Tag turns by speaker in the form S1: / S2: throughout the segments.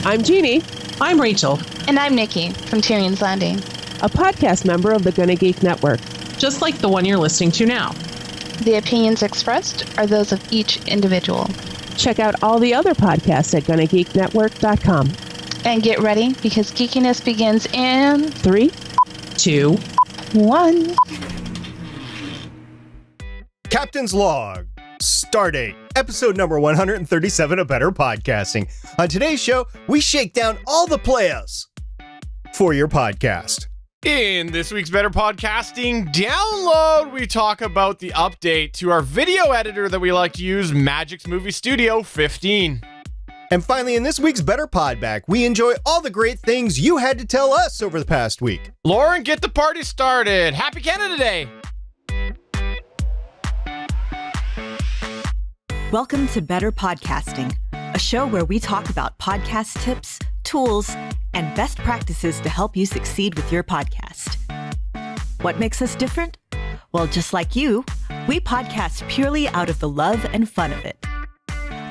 S1: I'm Jeannie.
S2: I'm Rachel.
S3: And I'm Nikki from Tyrion's Landing,
S1: a podcast member of the Gonna Geek Network.
S2: Just like the one you're listening to now.
S3: The opinions expressed are those of each individual.
S1: Check out all the other podcasts at GonnaGeekNetwork.com.
S3: And get ready, because geekiness begins in
S1: 3,
S2: 2,
S3: 1.
S4: Captain's Log, Stardate, episode number 137 of Better Podcasting. On today's show, we shake down all the players for your podcast.
S5: In this week's Better Podcasting download, we talk about the update to our video editor that we like to use, Magic's Movie Studio 15.
S4: And finally, in this week's Better Podback, we enjoy all the great things you had to tell us over the past week.
S5: Lauren, get the party started. Happy Canada Day.
S6: Welcome to Better Podcasting, a show where we talk about podcast tips, tools, and best practices to help you succeed with your podcast. What makes us different? Well, just like you, we podcast purely out of the love and fun of it.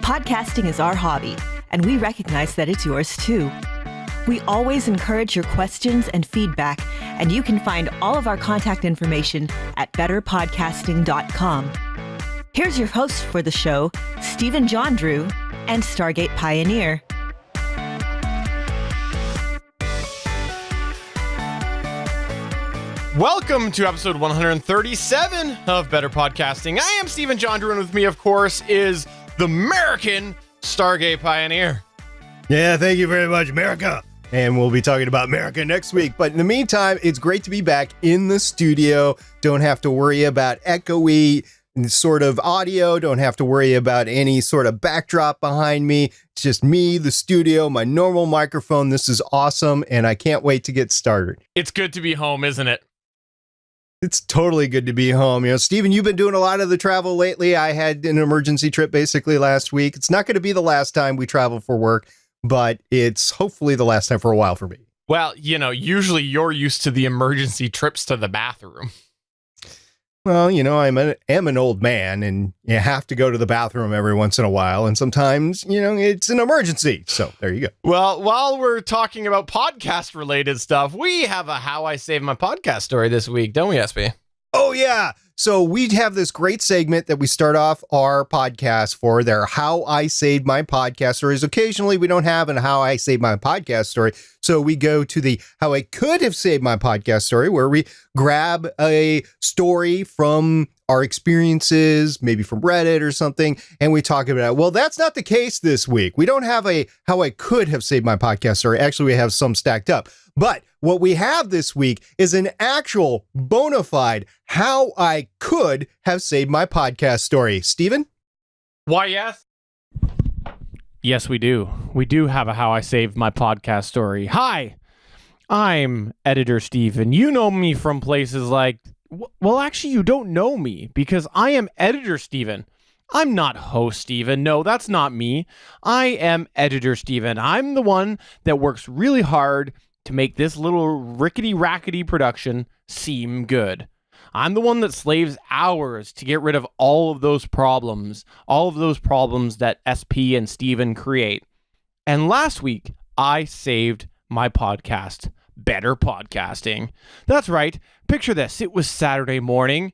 S6: Podcasting is our hobby, and we recognize that it's yours too. We always encourage your questions and feedback, and you can find all of our contact information at betterpodcasting.com. Here's your host for the show, Stephen John Drew and Stargate Pioneer.
S5: Welcome to episode 137 of Better Podcasting. I am Stephen John Drew, and with me, of course, is the American Stargate Pioneer.
S4: Yeah, thank you very much, America. And we'll be talking about America next week. But in the meantime, it's great to be back in the studio. Don't have to worry about echoey sort of audio. Don't have to worry about any sort of backdrop behind me. It's just me, the studio, my normal microphone. This is awesome, and I can't wait to get started.
S5: It's good to be home, isn't it?
S4: It's totally good to be home. You know, Stephen, you've been doing a lot of the travel lately. I had an emergency trip basically last week. It's not going to be the last time we travel for work, but it's hopefully the last time for a while for me.
S5: Well, you know, usually you're used to the emergency trips to the bathroom.
S4: Well, you know, I am an old man, and you have to go to the bathroom every once in a while. And sometimes, you know, it's an emergency. So there you go.
S5: Well, while we're talking about podcast related stuff, we have a How I Saved My Podcast story this week, don't we, SB?
S4: Oh, yeah. So we have this great segment that we start off our podcast for. They're How I Saved My Podcast stories. Occasionally, we don't have an How I Saved My Podcast story. So we go to the How I Could Have Saved My Podcast story, where we grab a story from our experiences, maybe from Reddit or something, and we talk about it. Well, that's not the case this week. We don't have a How I Could Have Saved My Podcast story. Actually, we have some stacked up. But what we have this week is an actual bona fide How I Could Have Saved My Podcast story. Stephen?
S5: Why, yes. Yes, we do. We do have a How I Saved My Podcast story. Hi, I'm Editor Steven. You know me from places like, well, actually, you don't know me because I am Editor Steven. I'm not host Steven. No, that's not me. I am Editor Steven. I'm the one that works really hard to make this little rickety-rackety production seem good. I'm the one that slaves hours to get rid of all of those problems that SP and Steven create. And last week, I saved my podcast, Better Podcasting. That's right. Picture this. It was Saturday morning.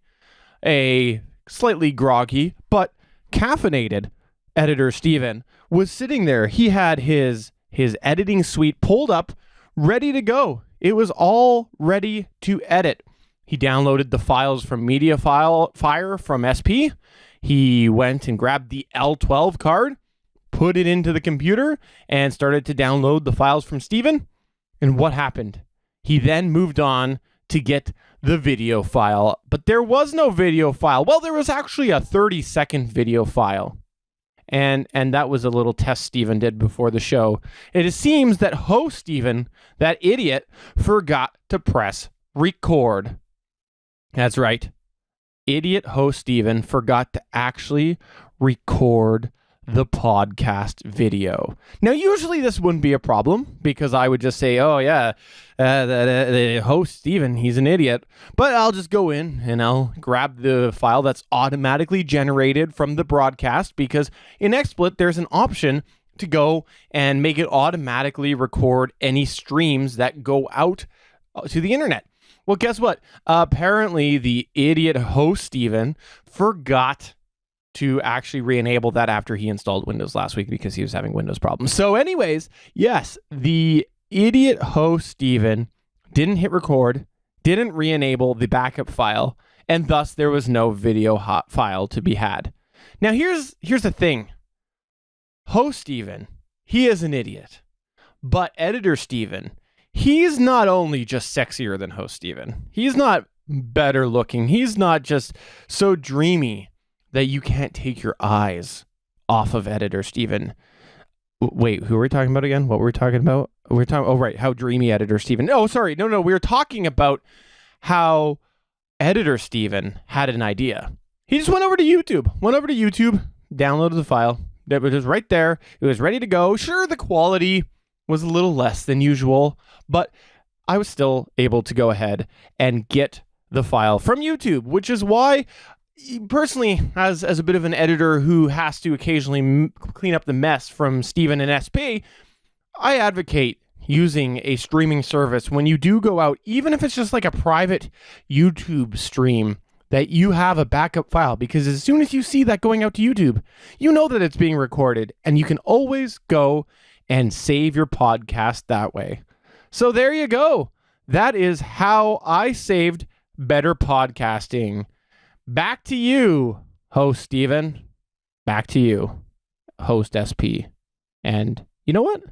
S5: A slightly groggy, but caffeinated Editor Steven was sitting there. He had his editing suite pulled up, ready to go. It was all ready to edit. He downloaded the files from MediaFire from SP. He went and grabbed the L12 card, put it into the computer, and started to download the files from Steven. And what happened? He then moved on to get the video file. But there was no video file. Well, there was actually a 30-second video file. And that was a little test Steven did before the show. It seems that host Steven, that idiot, forgot to press record. That's right. Idiot host Steven forgot to actually record the podcast video. Now, usually this wouldn't be a problem because I would just say, oh, yeah, the host, Steven, he's an idiot. But I'll just go in and I'll grab the file that's automatically generated from the broadcast because in XSplit, there's an option to go and make it automatically record any streams that go out to the internet. Well, guess what? Apparently, the idiot host, Steven, forgot to actually re-enable that after he installed Windows last week because he was having Windows problems. So anyways, yes, the idiot host, Steven, didn't hit record, didn't re-enable the backup file, and thus there was no video file to be had. Now, here's the thing. Host Steven, he is an idiot. But editor Steven, he's not only just sexier than host Steven. He's not better looking. He's not just so dreamy that you can't take your eyes off of editor Steven. Wait, who are we talking about again? What were we talking about? How dreamy editor Steven. Oh, sorry. No, we were talking about how editor Steven had an idea. He just went over to YouTube, downloaded the file. It was right there. It was ready to go. Sure, the quality was a little less than usual, but I was still able to go ahead and get the file from YouTube, which is why, personally, as a bit of an editor who has to occasionally clean up the mess from Steven and SP, I advocate using a streaming service when you do go out, even if it's just like a private YouTube stream, that you have a backup file, because as soon as you see that going out to YouTube, you know that it's being recorded, and you can always go and save your podcast that way. So there you go. That is how I saved better podcasting. Back to you, host Steven. Back to you, host SP. And you know what?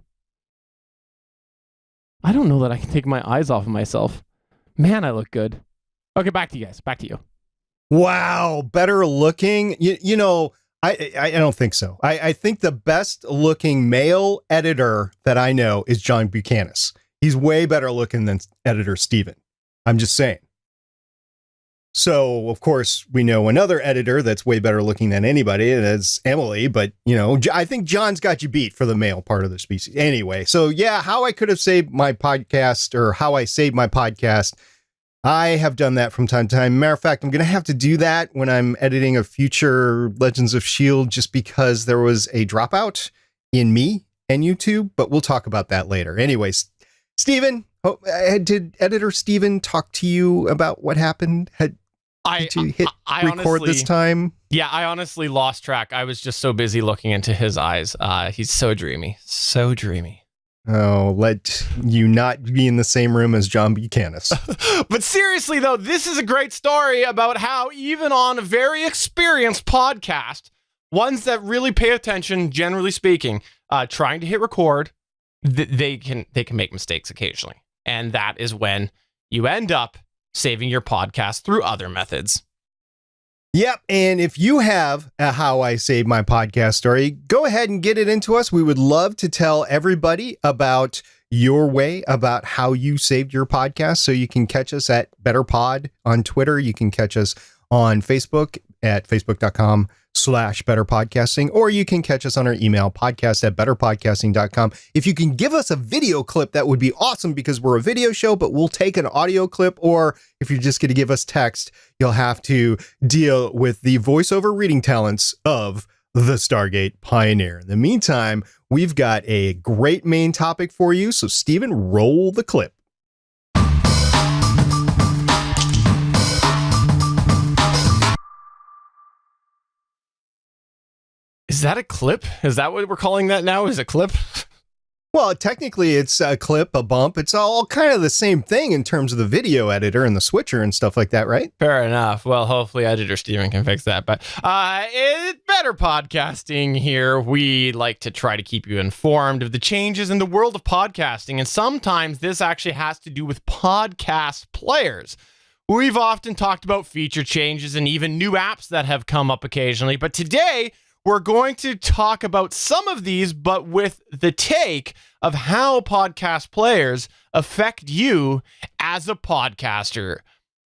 S5: I don't know that I can take my eyes off of myself. Man, I look good. Okay, back to you guys. Back to you.
S4: Wow, better looking. You know, I don't think so. I think the best looking male editor that I know is John Buchanan. He's way better looking than editor Steven. I'm just saying. So, of course, we know another editor that's way better looking than anybody, and that's Emily. But, you know, I think John's got you beat for the male part of the species. Anyway, so yeah, how I could have saved my podcast, or how I saved my podcast, I have done that from time to time. Matter of fact, I'm going to have to do that when I'm editing a future Legends of S.H.I.E.L.D. just because there was a dropout in me and YouTube, but we'll talk about that later. Anyways, Steven, did editor Steven talk to you about what happened? Did you hit record honestly, this time?
S5: Yeah, I honestly lost track. I was just so busy looking into his eyes. He's so dreamy. So dreamy.
S4: Oh, let you not be in the same room as John Buchanan.
S5: But seriously, though, this is a great story about how even on a very experienced podcast, ones that really pay attention, generally speaking, trying to hit record, they can make mistakes occasionally. And that is when you end up saving your podcast through other methods.
S4: Yep. And if you have a How I Saved My Podcast story, go ahead and get it into us. We would love to tell everybody about your way, about how you saved your podcast. So you can catch us at BetterPod on Twitter. You can catch us on Facebook at facebook.com/betterpodcasting, or you can catch us on our email, podcast@betterpodcasting.com. If you can give us a video clip, that would be awesome, because we're a video show, but we'll take an audio clip. Or if you're just going to give us text, you'll have to deal with the voiceover reading talents of the Stargate Pioneer. In the meantime, we've got a great main topic for you. So Steven, roll the clip.
S5: Is that a clip? Is that what we're calling that now? Is a clip?
S4: Well, technically it's a clip, a bump. It's all kind of the same thing in terms of the video editor and the switcher and stuff like that, right?
S5: Fair enough. Well, hopefully editor Steven can fix that. But it's better podcasting here. We like to try to keep you informed of the changes in the world of podcasting. And sometimes this actually has to do with podcast players. We've often talked about feature changes and even new apps that have come up occasionally. But today, we're going to talk about some of these, but with the take of how podcast players affect you as a podcaster.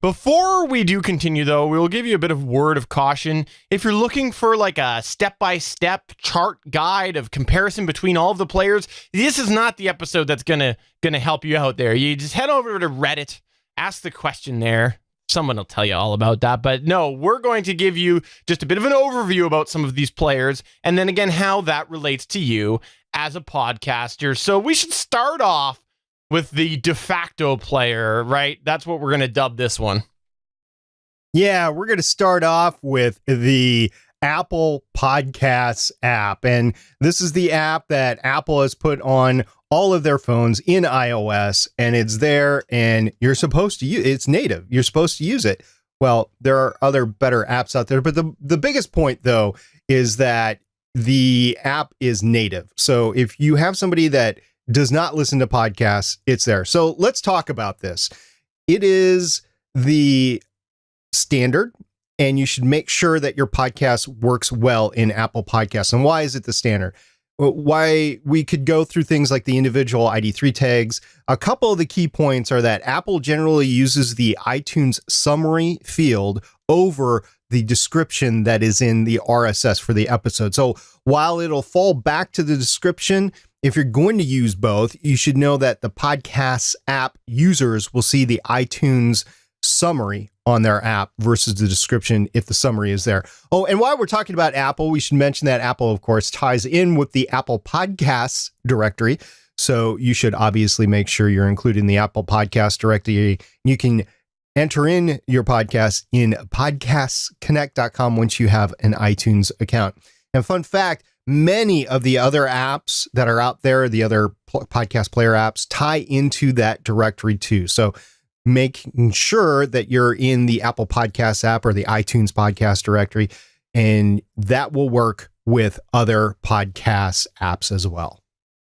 S5: Before we do continue, though, we'll give you a bit of word of caution. If you're looking for like a step-by-step chart guide of comparison between all of the players, this is not the episode that's gonna help you out there. You just head over to Reddit, ask the question there. Someone will tell you all about that. But no, we're going to give you just a bit of an overview about some of these players, and then again, how that relates to you as a podcaster. So we should start off with the de facto player, right? That's what we're going to dub this one.
S4: Yeah, we're going to start off with the Apple Podcasts app. And this is the app that Apple has put on all of their phones in iOS, and it's there and you're supposed to use it. It's native. You're supposed to use it. Well, there are other better apps out there, but the biggest point though is that the app is native. So if you have somebody that does not listen to podcasts, it's there. So let's talk about this. It is the standard, and you should make sure that your podcast works well in Apple Podcasts. And why is it the standard? Why we could go through things like the individual ID3 tags. A couple of the key points are that Apple generally uses the iTunes summary field over the description that is in the RSS for the episode. So while it'll fall back to the description, if you're going to use both, you should know that the Podcasts app users will see the iTunes summary on their app versus the description if the summary is there. Oh, and while we're talking about Apple, we should mention that Apple, of course, ties in with the Apple Podcasts directory. So you should obviously make sure you're including the Apple Podcast directory. You can enter in your podcast in podcastconnect.com once you have an iTunes account. And fun fact, many of the other apps that are out there, the other podcast player apps, tie into that directory too. So making sure that you're in the Apple Podcasts app or the iTunes podcast directory, and that will work with other podcast apps as well.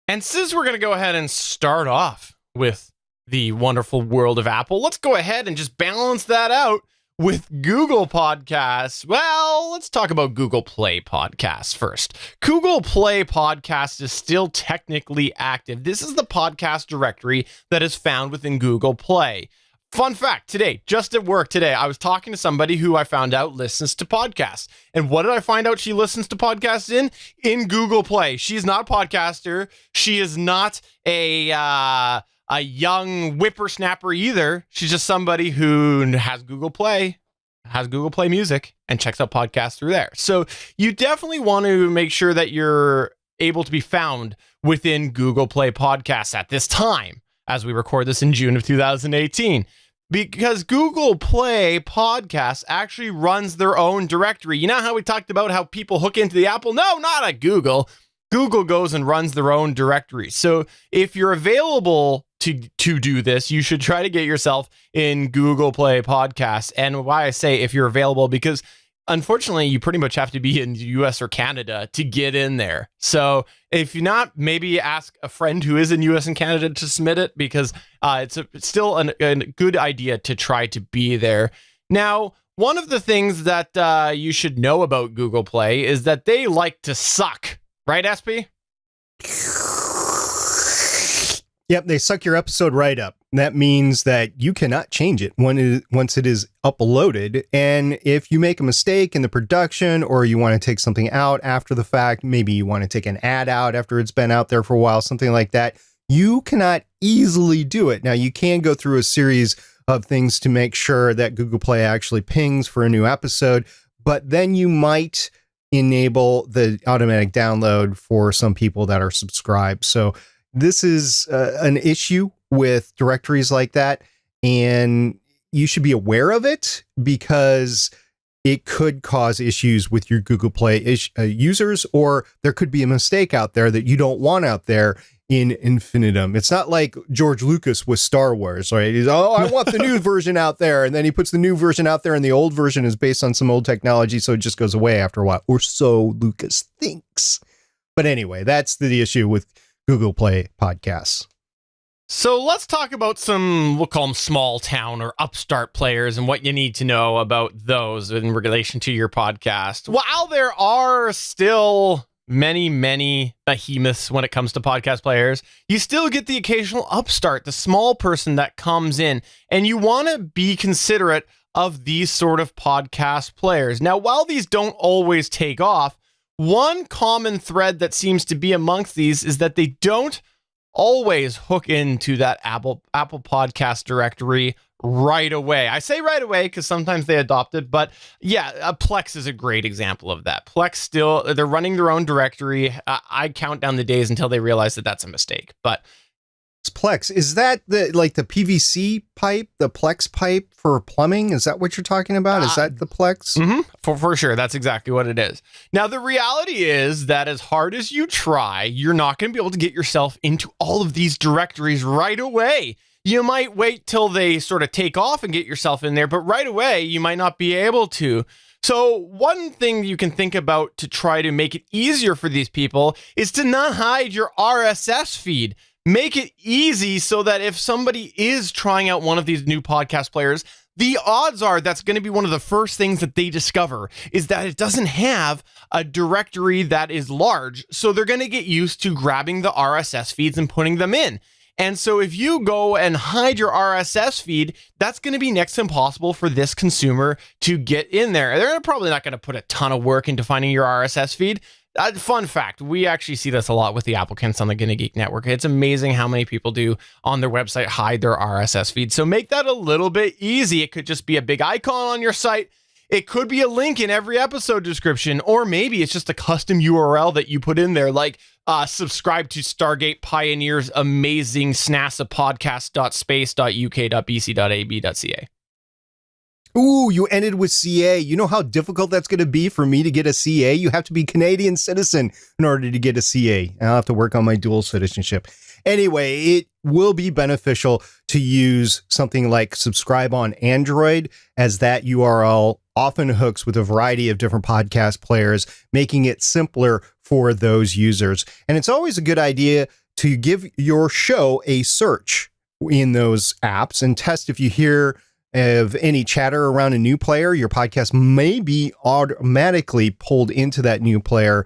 S5: And since we're going to go ahead and start off with the wonderful world of Apple, let's go ahead and just balance that out with Google Podcasts. Well, let's talk about Google Play Podcasts first. Google Play Podcasts is still technically active. This is the podcast directory that is found within Google Play. Fun fact today, just at work today, I was talking to somebody who I found out listens to podcasts. And what did I find out she listens to podcasts in? In Google Play. She's not a podcaster. She is not a young whippersnapper either. She's just somebody who has Google Play Music, and checks out podcasts through there. So you definitely want to make sure that you're able to be found within Google Play Podcasts at this time, as we record this in June of 2018. Because Google Play Podcasts actually runs their own directory. You know how we talked about how people hook into the Apple? No, not at Google. Google goes and runs their own directory. So if you're available to do this, you should try to get yourself in Google Play Podcasts. And why I say if you're available, because unfortunately, you pretty much have to be in the US or Canada to get in there. So if you're not, maybe ask a friend who is in US and Canada to submit it, because it's still a good idea to try to be there. Now, one of the things that you should know about Google Play is that they like to suck. Right, SP?
S4: Yep, they suck your episode right up. That means that you cannot change it once it is uploaded. And if you make a mistake in the production, or you want to take something out after the fact, maybe you want to take an ad out after it's been out there for a while, something like that, you cannot easily do it. Now, you can go through a series of things to make sure that Google Play actually pings for a new episode, but then you might enable the automatic download for some people that are subscribed. So this is an issue with directories like that, and you should be aware of it because it could cause issues with your Google Play users, or there could be a mistake out there that you don't want out there in infinitum. It's not like George Lucas with Star Wars, right? He's, I want the new version out there, and then he puts the new version out there, and the old version is based on some old technology, so it just goes away after a while, or so Lucas thinks. But anyway, that's the issue with Google Play Podcasts.
S5: So let's talk about some, we'll call them small town or upstart players, and what you need to know about those in relation to your podcast. While there are still many behemoths when it comes to podcast players, you still get the occasional upstart, the small person that comes in, and you want to be considerate of these sort of podcast players. Now, while these don't always take off, one common thread that seems to be amongst these is that they don't always hook into that Apple Podcast directory right away. I say right away because sometimes they adopt it, but yeah, Plex is a great example of that. Plex still, they're running their own directory. I count down the days until they realize that that's a mistake. But
S4: Plex, is that the PVC pipe, the Plex pipe for plumbing? Is that what you're talking about? Is that the Plex?
S5: Mm-hmm, for sure. That's exactly what it is. Now, the reality is that as hard as you try, you're not going to be able to get yourself into all of these directories right away. You might wait till they sort of take off and get yourself in there, but right away, you might not be able to. So one thing you can think about to try to make it easier for these people is to not hide your RSS feed. Make it easy so that if somebody is trying out one of these new podcast players, the odds are that's going to be one of the first things that they discover is that it doesn't have a directory that is large. So they're going to get used to grabbing the RSS feeds and putting them in. And so if you go and hide your RSS feed, that's going to be next to impossible for this consumer to get in there. They're probably not going to put a ton of work into finding your RSS feed. Fun fact, we actually see this a lot with the applicants on the Gonna Geek Network. It's amazing how many people do on their website hide their RSS feed. So make that a little bit easy. It could just be a big icon on your site. It could be a link in every episode description, or maybe it's just a custom URL that you put in there, like subscribe to Stargate Pioneer's amazing SNASA podcast.space.uk.bc.ab.ca.
S4: Ooh, you ended with CA. You know how difficult that's going to be for me to get a CA? You have to be Canadian citizen in order to get a CA. I'll have to work on my dual citizenship. Anyway, it will be beneficial to use something like subscribe on Android, as that URL often hooks with a variety of different podcast players, making it simpler for those users. And it's always a good idea to give your show a search in those apps and test if you hear of any chatter around a new player. Your podcast may be automatically pulled into that new player,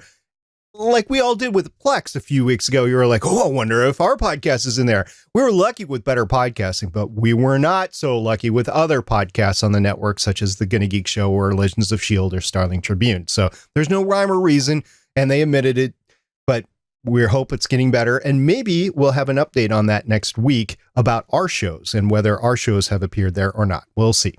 S4: like we all did with Plex a few weeks ago. You were like, oh, I wonder if our podcast is in there. We were lucky with better podcasting, but we were not so lucky with other podcasts on the network, such as the Gonna Geek Show or Legends of S.H.I.E.L.D. or Starling Tribune. So there's no rhyme or reason, and they admitted it, but we hope it's getting better, and maybe we'll have an update on that next week about our shows and whether our shows have appeared there or not. We'll see.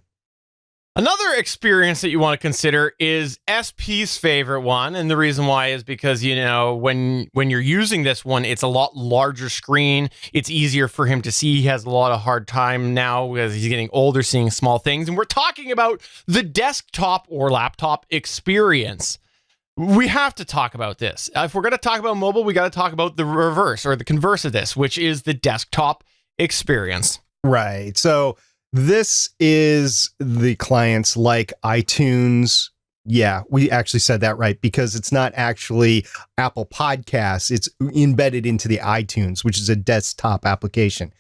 S5: Another experience that you want to consider is SP's favorite one, and the reason why is because, you know, when you're using this one, it's a lot larger screen. It's easier for him to see. He has a lot of hard time now because he's getting older, seeing small things, and we're talking about the desktop or laptop experience. We have to talk about this. If we're going to talk about mobile, we got to talk about the reverse or the converse of this, which is the desktop experience.
S4: Right. So this is the clients like iTunes. Yeah, we actually said that right, because it's not actually Apple Podcasts. It's embedded into the iTunes, which is a desktop application.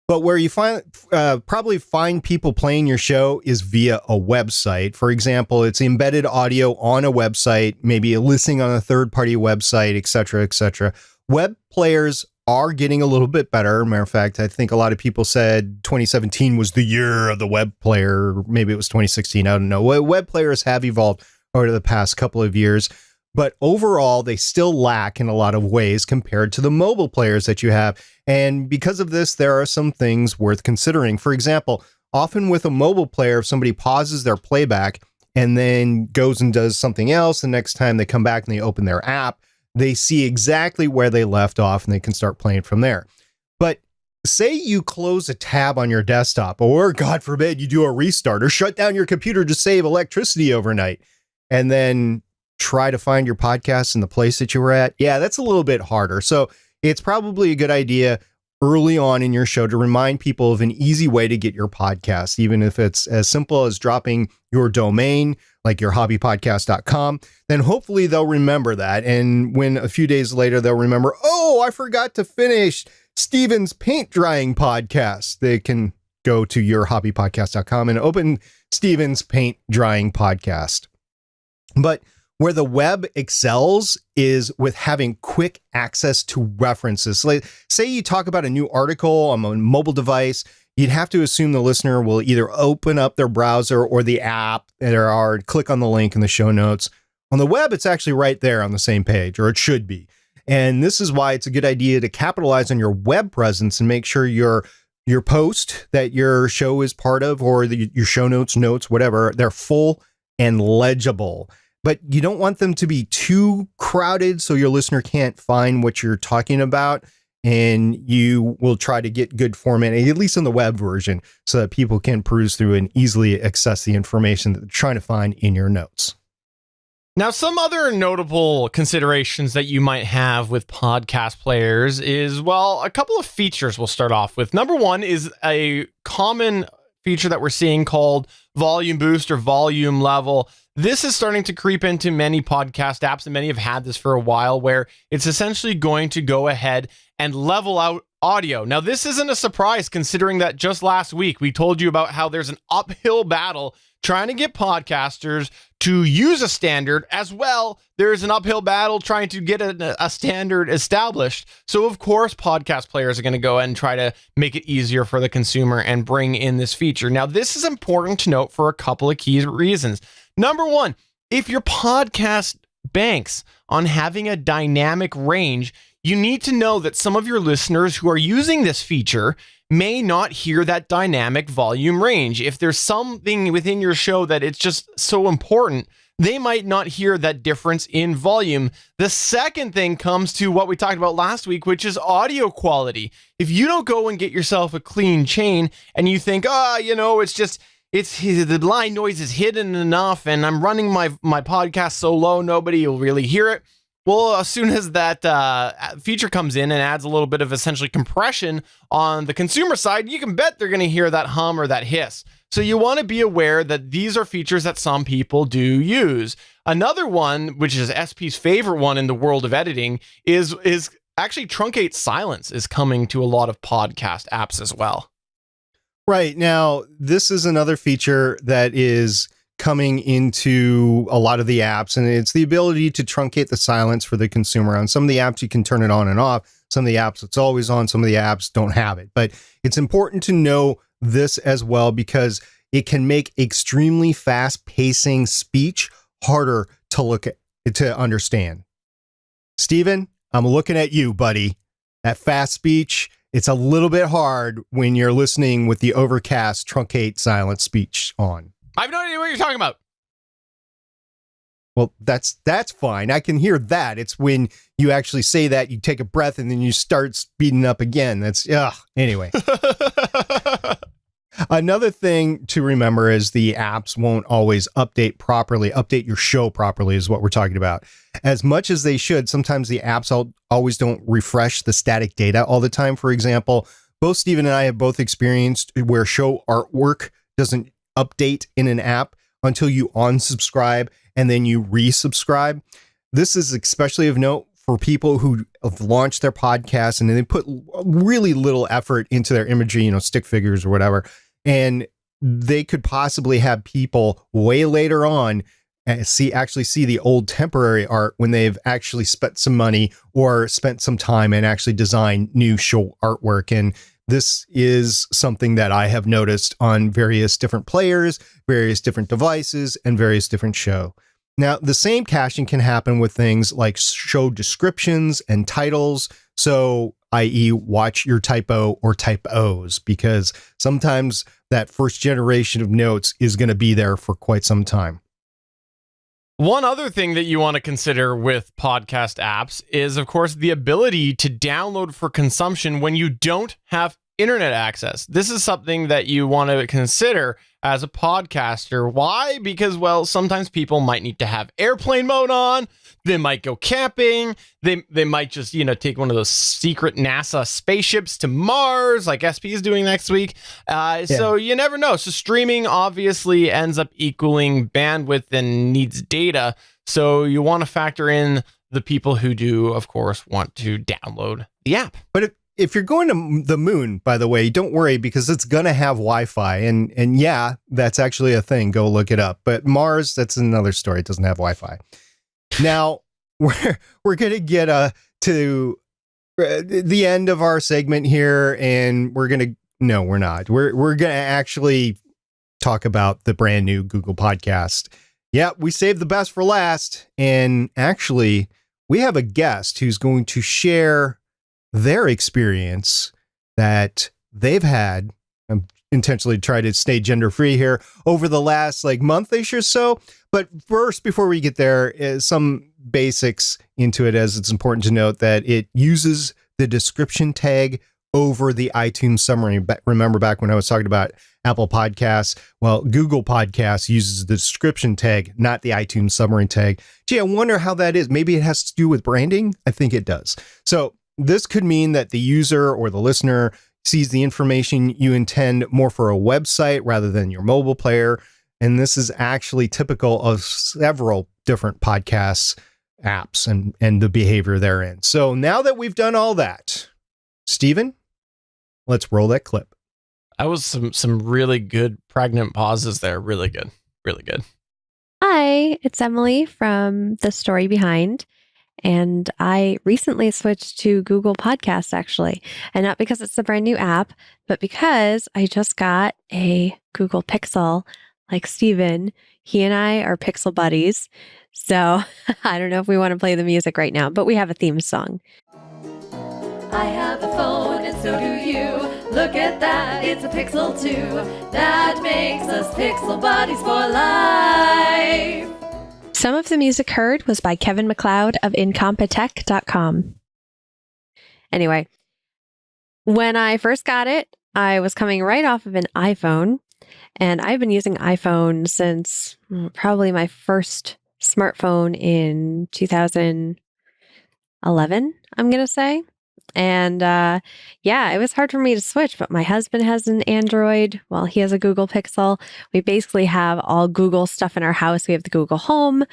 S4: But where you probably find people playing your show is via a website. For example, it's embedded audio on a website, maybe a listing on a third-party website, et cetera, et cetera. Web players are getting a little bit better. Matter of fact, I think a lot of people said 2017 was the year of the web player. Maybe it was 2016. I don't know. Web players have evolved over the past couple of years, but overall, they still lack in a lot of ways compared to the mobile players that you have. And because of this, there are some things worth considering. For example, often with a mobile player, if somebody pauses their playback and then goes and does something else, the next time they come back and they open their app, they see exactly where they left off and they can start playing from there. But say you close a tab on your desktop, or God forbid you do a restart or shut down your computer to save electricity overnight, and then try to find your podcast in the place that you were at. Yeah, that's a little bit harder. So it's probably a good idea early on in your show to remind people of an easy way to get your podcast, even if it's as simple as dropping your domain, like your hobbypodcast.com, then hopefully they'll remember that. And when a few days later, they'll remember, oh, I forgot to finish Steven's paint drying podcast. They can go to your hobbypodcast.com and open Steven's paint drying podcast. But where the web excels is with having quick access to references. Like, say you talk about a new article on a mobile device, you'd have to assume the listener will either open up their browser or the app or click on the link in the show notes. On the web, it's actually right there on the same page, or it should be. And this is why it's a good idea to capitalize on your web presence and make sure you're your post that your show is part of, or your show notes, whatever, they're full and legible. But you don't want them to be too crowded so your listener can't find what you're talking about. And you will try to get good format, at least in the web version, so that people can peruse through and easily access the information that they're trying to find in your notes.
S5: Now, some other notable considerations that you might have with podcast players is, well, a couple of features we'll start off with. Number one is a common feature that we're seeing called volume boost or volume level. This is starting to creep into many podcast apps, and many have had this for a while, where it's essentially going to go ahead and level out audio. Now, this isn't a surprise, considering that just last week we told you about how there's an uphill battle trying to get podcasters to use a standard. As well, there's an uphill battle trying to get a standard established. So, of course, podcast players are going to go and try to make it easier for the consumer and bring in this feature. Now, this is important to note for a couple of key reasons. Number one, if your podcast banks on having a dynamic range, you need to know that some of your listeners who are using this feature may not hear that dynamic volume range. If there's something within your show that it's just so important, they might not hear that difference in volume. The second thing comes to what we talked about last week, which is audio quality. If you don't go and get yourself a clean chain and you think, the line noise is hidden enough and I'm running my podcast so low, nobody will really hear it. Well, as soon as that feature comes in and adds a little bit of essentially compression on the consumer side, you can bet they're going to hear that hum or that hiss. So you want to be aware that these are features that some people do use. Another one, which is SP's favorite one in the world of editing, is actually truncate silence is coming to a lot of podcast apps as well.
S4: Right. Now, this is another feature that is coming into a lot of the apps, and it's the ability to truncate the silence for the consumer. On some of the apps, you can turn it on and off. Some of the apps, it's always on. Some of the apps don't have it. But it's important to know this as well, because it can make extremely fast-pacing speech harder to look at, to understand. Steven, I'm looking at you, buddy. That fast speech, it's a little bit hard when you're listening with the overcast truncate silent speech on.
S5: I have no idea what you're talking about.
S4: Well, that's fine. I can hear that. It's when you actually say that, you take a breath and then you start speeding up again. That's, anyway. Another thing to remember is the apps won't always update your show properly is what we're talking about. As much as they should, sometimes the apps always don't refresh the static data all the time. For example, both Steven and I have both experienced where show artwork doesn't update in an app until you unsubscribe and then you resubscribe. This is especially of note for people who have launched their podcasts and they put really little effort into their imagery, stick figures or whatever. And they could possibly have people way later on actually see the old temporary art when they've actually spent some money or spent some time and actually designed new show artwork. And this is something that I have noticed on various different players, various different devices, and various different show. Now, the same caching can happen with things like show descriptions and titles. So, i.e. watch your typo or typos, because sometimes that first generation of notes is going to be there for quite some time.
S5: One other thing that you want to consider with podcast apps is, of course, the ability to download for consumption when you don't have internet access. This is something that you want to consider as a podcaster. Why? Because, well, sometimes people might need to have airplane mode on. They might go camping. They might just, take one of those secret NASA spaceships to Mars, like SP is doing next week. So you never know. So streaming obviously ends up equaling bandwidth and needs data. So you want to factor in the people who do, of course, want to download the app.
S4: But if you're going to the moon, by the way, don't worry, because it's going to have Wi-Fi. And yeah, that's actually a thing. Go look it up. But Mars, that's another story. It doesn't have Wi-Fi. Now, we're going to get to the end of our segment here, and we're not. We're going to actually talk about the brand new Google Podcast. Yeah, we saved the best for last. And actually, we have a guest who's going to share their experience that they've had, I'm intentionally trying to stay gender free here, over the last like month-ish or so. But first, before we get there, is some basics into it, as it's important to note that it uses the description tag over the iTunes summary. But remember back when I was talking about Apple Podcasts? Well, Google Podcasts uses the description tag, not the iTunes summary tag. Gee, I wonder how that is. Maybe it has to do with branding? I think it does. So this could mean that the user or the listener sees the information you intend more for a website rather than your mobile player. And this is actually typical of several different podcasts, apps, and the behavior therein. So now that we've done all that, Stephen, let's roll that clip.
S5: That was some really good pregnant pauses there. Really good. Really good.
S7: Hi, it's Emily from The Story Behind. And I recently switched to Google Podcasts, actually. And not because it's a brand new app, but because I just got a Google Pixel. Like Steven, he and I are Pixel buddies. So I don't know if we want to play the music right now, but we have a theme song.
S8: I have a phone and so do you. Look at that, it's a Pixel 2. That makes us Pixel buddies for life.
S7: Some of the music heard was by Kevin MacLeod of Incompetech.com. Anyway, when I first got it, I was coming right off of an iPhone, and I've been using iPhone since probably my first smartphone in 2011, I'm going to say. And yeah, it was hard for me to switch, but my husband has an Android. Well, he has a Google Pixel. We basically have all Google stuff in our house. We have the Google Home.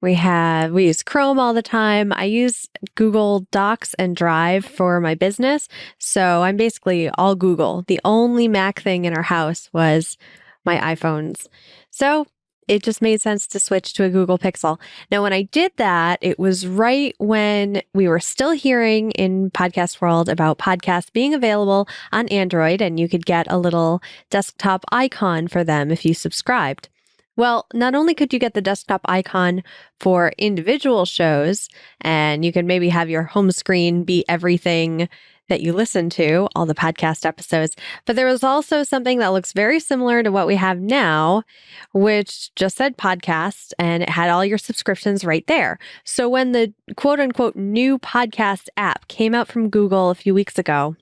S7: We use Chrome all the time. I use Google Docs and Drive for my business. So I'm basically all Google. The only Mac thing in our house was my iPhones. So it just made sense to switch to a Google Pixel. Now, when I did that, it was right when we were still hearing in podcast world about podcasts being available on Android, and you could get a little desktop icon for them if you subscribed. Well, not only could you get the desktop icon for individual shows, and you could maybe have your home screen be everything that you listen to, all the podcast episodes, but there was also something that looks very similar to what we have now, which just said podcast, and it had all your subscriptions right there. So when the quote unquote new podcast app came out from Google a few weeks ago,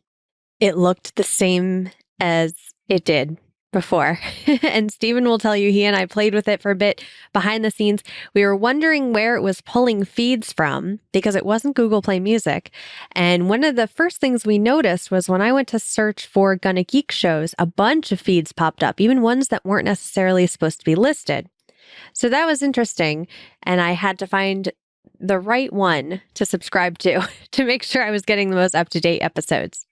S7: it looked the same as it did before. And Stephen will tell you, he and I played with it for a bit behind the scenes. We were wondering where it was pulling feeds from because it wasn't Google Play Music. And one of the first things we noticed was when I went to search for Gonna Geek shows, a bunch of feeds popped up, even ones that weren't necessarily supposed to be listed. So that was interesting. And I had to find the right one to subscribe to make sure I was getting the most up-to-date episodes.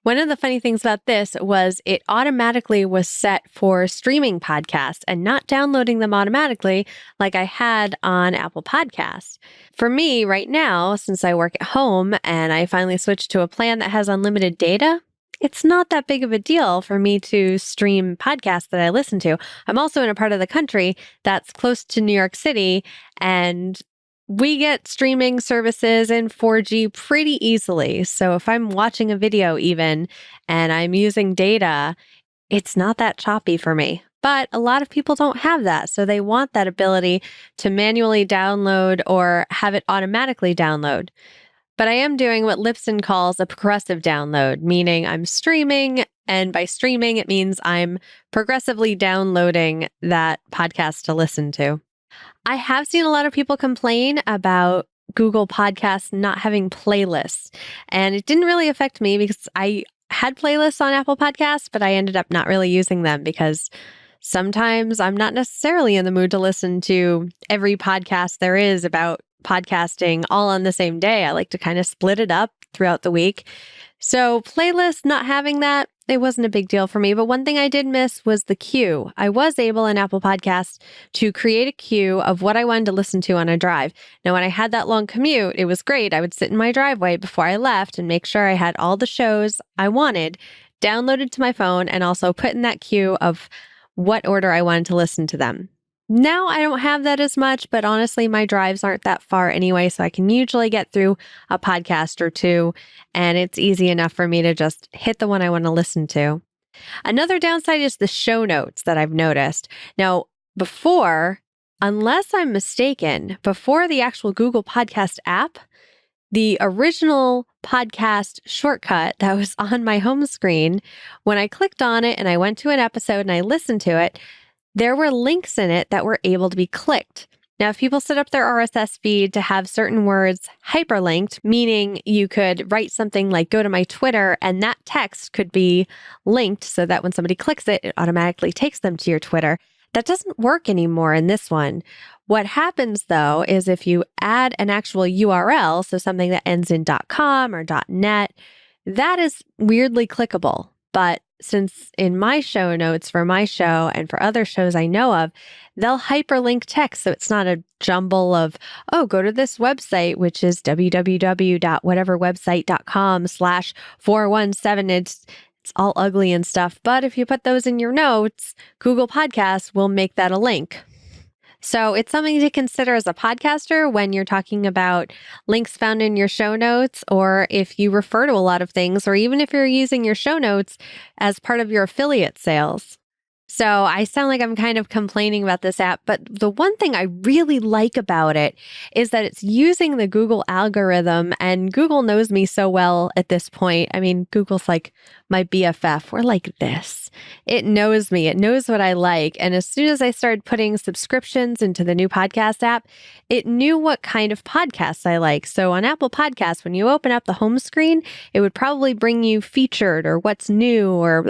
S7: One of the funny things about this was it automatically was set for streaming podcasts and not downloading them automatically like I had on Apple Podcasts. For me right now, since I work at home and I finally switched to a plan that has unlimited data, it's not that big of a deal for me to stream podcasts that I listen to. I'm also in a part of the country that's close to New York City, and we get streaming services in 4G pretty easily. So if I'm watching a video even and I'm using data, it's not that choppy for me. But a lot of people don't have that. So they want that ability to manually download or have it automatically download. But I am doing what Lipson calls a progressive download, meaning I'm streaming. And by streaming, it means I'm progressively downloading that podcast to listen to. I have seen a lot of people complain about Google Podcasts not having playlists, and it didn't really affect me because I had playlists on Apple Podcasts, but I ended up not really using them because sometimes I'm not necessarily in the mood to listen to every podcast there is about podcasting all on the same day. I like to kind of split it up throughout the week. So playlists, not having that, it wasn't a big deal for me. But one thing I did miss was the queue. I was able in Apple Podcasts to create a queue of what I wanted to listen to on a drive. Now, when I had that long commute, it was great. I would sit in my driveway before I left and make sure I had all the shows I wanted downloaded to my phone and also put in that queue of what order I wanted to listen to them. Now I don't have that as much, but honestly, my drives aren't that far anyway, so I can usually get through a podcast or two, and it's easy enough for me to just hit the one I want to listen to. Another downside is the show notes that I've noticed. Now, before, unless I'm mistaken, before the actual Google Podcast app, the original podcast shortcut that was on my home screen, when I clicked on it and I went to an episode and I listened to it, there were links in it that were able to be clicked. Now, if people set up their RSS feed to have certain words hyperlinked, meaning you could write something like go to my Twitter and that text could be linked so that when somebody clicks it, it automatically takes them to your Twitter. That doesn't work anymore in this one. What happens though is if you add an actual URL, so something that ends in .com or .net, that is weirdly clickable. But since in my show notes for my show and for other shows I know of, they'll hyperlink text. So it's not a jumble of, oh, go to this website, which is www.whateverwebsite.com/417. It's all ugly and stuff. But if you put those in your notes, Google Podcasts will make that a link. So it's something to consider as a podcaster when you're talking about links found in your show notes, or if you refer to a lot of things, or even if you're using your show notes as part of your affiliate sales. So I sound like I'm kind of complaining about this app, but the one thing I really like about it is that it's using the Google algorithm, and Google knows me so well at this point. I mean, Google's like my BFF. We're like this. It knows me. It knows what I like. And as soon as I started putting subscriptions into the new podcast app, it knew what kind of podcasts I like. So on Apple Podcasts, when you open up the home screen, it would probably bring you featured or what's new or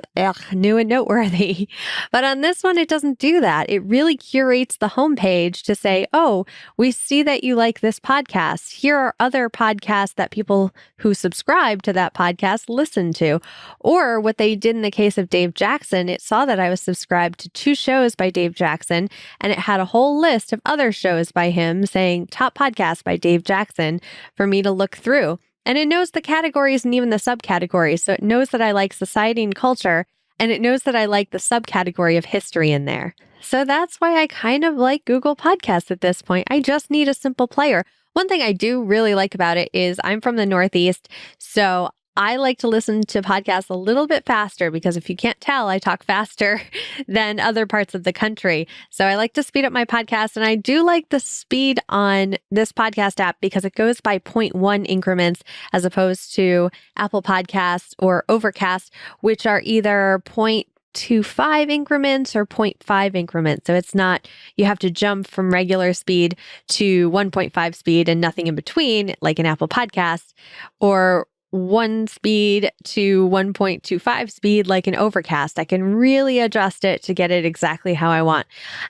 S7: new and noteworthy. But on this one, it doesn't do that. It really curates the homepage to say, oh, we see that you like this podcast. Here are other podcasts that people who subscribe to that podcast listen to. Or what they did in the case of Dave Jackson, it saw that I was subscribed to 2 shows by Dave Jackson, and it had a whole list of other shows by him saying top podcast by Dave Jackson for me to look through. And it knows the categories and even the subcategories. So it knows that I like society and culture, and it knows that I like the subcategory of history in there. So that's why I kind of like Google Podcasts at this point. I just need a simple player. One thing I do really like about it is I'm from the Northeast, so I like to listen to podcasts a little bit faster because if you can't tell, I talk faster than other parts of the country. So I like to speed up my podcast, and I do like the speed on this podcast app because it goes by 0.1 increments as opposed to Apple Podcasts or Overcast, which are either 0.25 increments or 0.5 increments. So it's not, you have to jump from regular speed to 1.5 speed and nothing in between, like an Apple Podcast, or 1 speed to 1.25 speed like an Overcast. I can really adjust it to get it exactly how I want.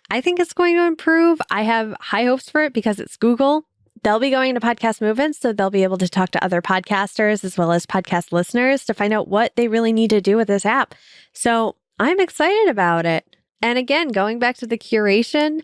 S7: I think it's going to improve. I have high hopes for it because it's Google. They'll be going to podcast movements, so they'll be able to talk to other podcasters as well as podcast listeners to find out what they really need to do with this app. So I'm excited about it. And again, going back to the curation,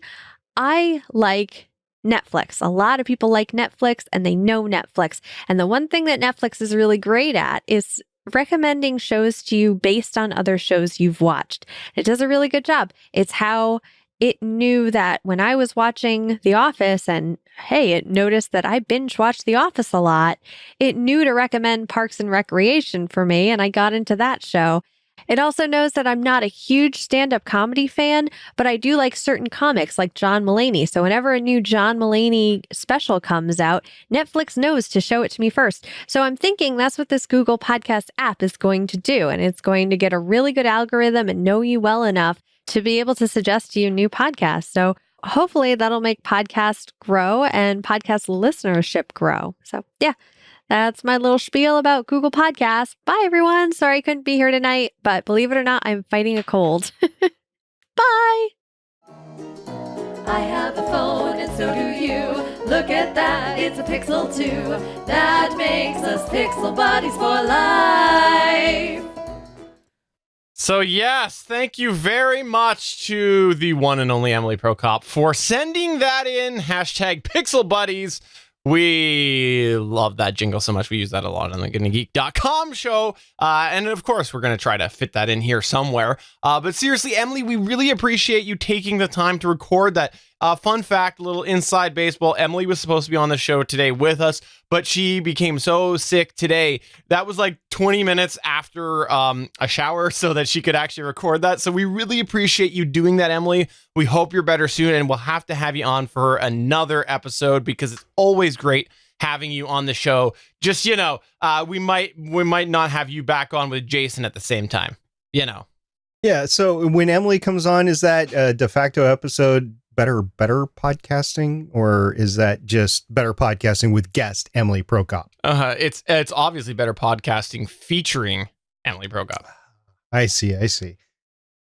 S7: I like Netflix. A lot of people like Netflix and they know Netflix. And the one thing that Netflix is really great at is recommending shows to you based on other shows you've watched. It does a really good job. It's how it knew that when I was watching The Office and hey, it noticed that I binge watched The Office a lot, it knew to recommend Parks and Recreation for me, and I got into that show. It also knows that I'm not a huge stand-up comedy fan, but I do like certain comics like John Mulaney. So whenever a new John Mulaney special comes out, Netflix knows to show it to me first. So I'm thinking that's what this Google Podcast app is going to do. And it's going to get a really good algorithm and know you well enough to be able to suggest to you new podcasts. So hopefully that'll make podcasts grow and podcast listenership grow. So yeah. That's my little spiel about Google Podcasts. Bye, everyone. Sorry I couldn't be here tonight, but believe it or not, I'm fighting a cold. Bye.
S8: I have a phone and so do you. Look at that, it's a Pixel 2. That makes us Pixel Buddies for life.
S5: So yes, thank you very much to the one and only Emily Prokop for sending that in. #Pixel Buddies. We love that jingle so much. We use that a lot on the GonnaGeek.com show. And of course, we're going to try to fit that in here somewhere. But seriously, Emily, we really appreciate you taking the time to record that. Fun fact, little inside baseball. Emily was supposed to be on the show today with us, but she became so sick today. That was like 20 minutes after a shower so that she could actually record that. So we really appreciate you doing that, Emily. We hope you're better soon, and we'll have to have you on for another episode because it's always great having you on the show. Just, we might not have you back on with Jason at the same time,
S4: Yeah. So when Emily comes on, is that a de facto episode better podcasting, or is that just better podcasting with guest Emily Prokop?
S5: It's obviously better podcasting featuring Emily Prokop.
S4: I see.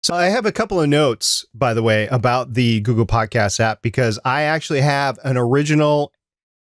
S4: So I have a couple of notes, by the way, about the Google Podcast app, because I actually have an original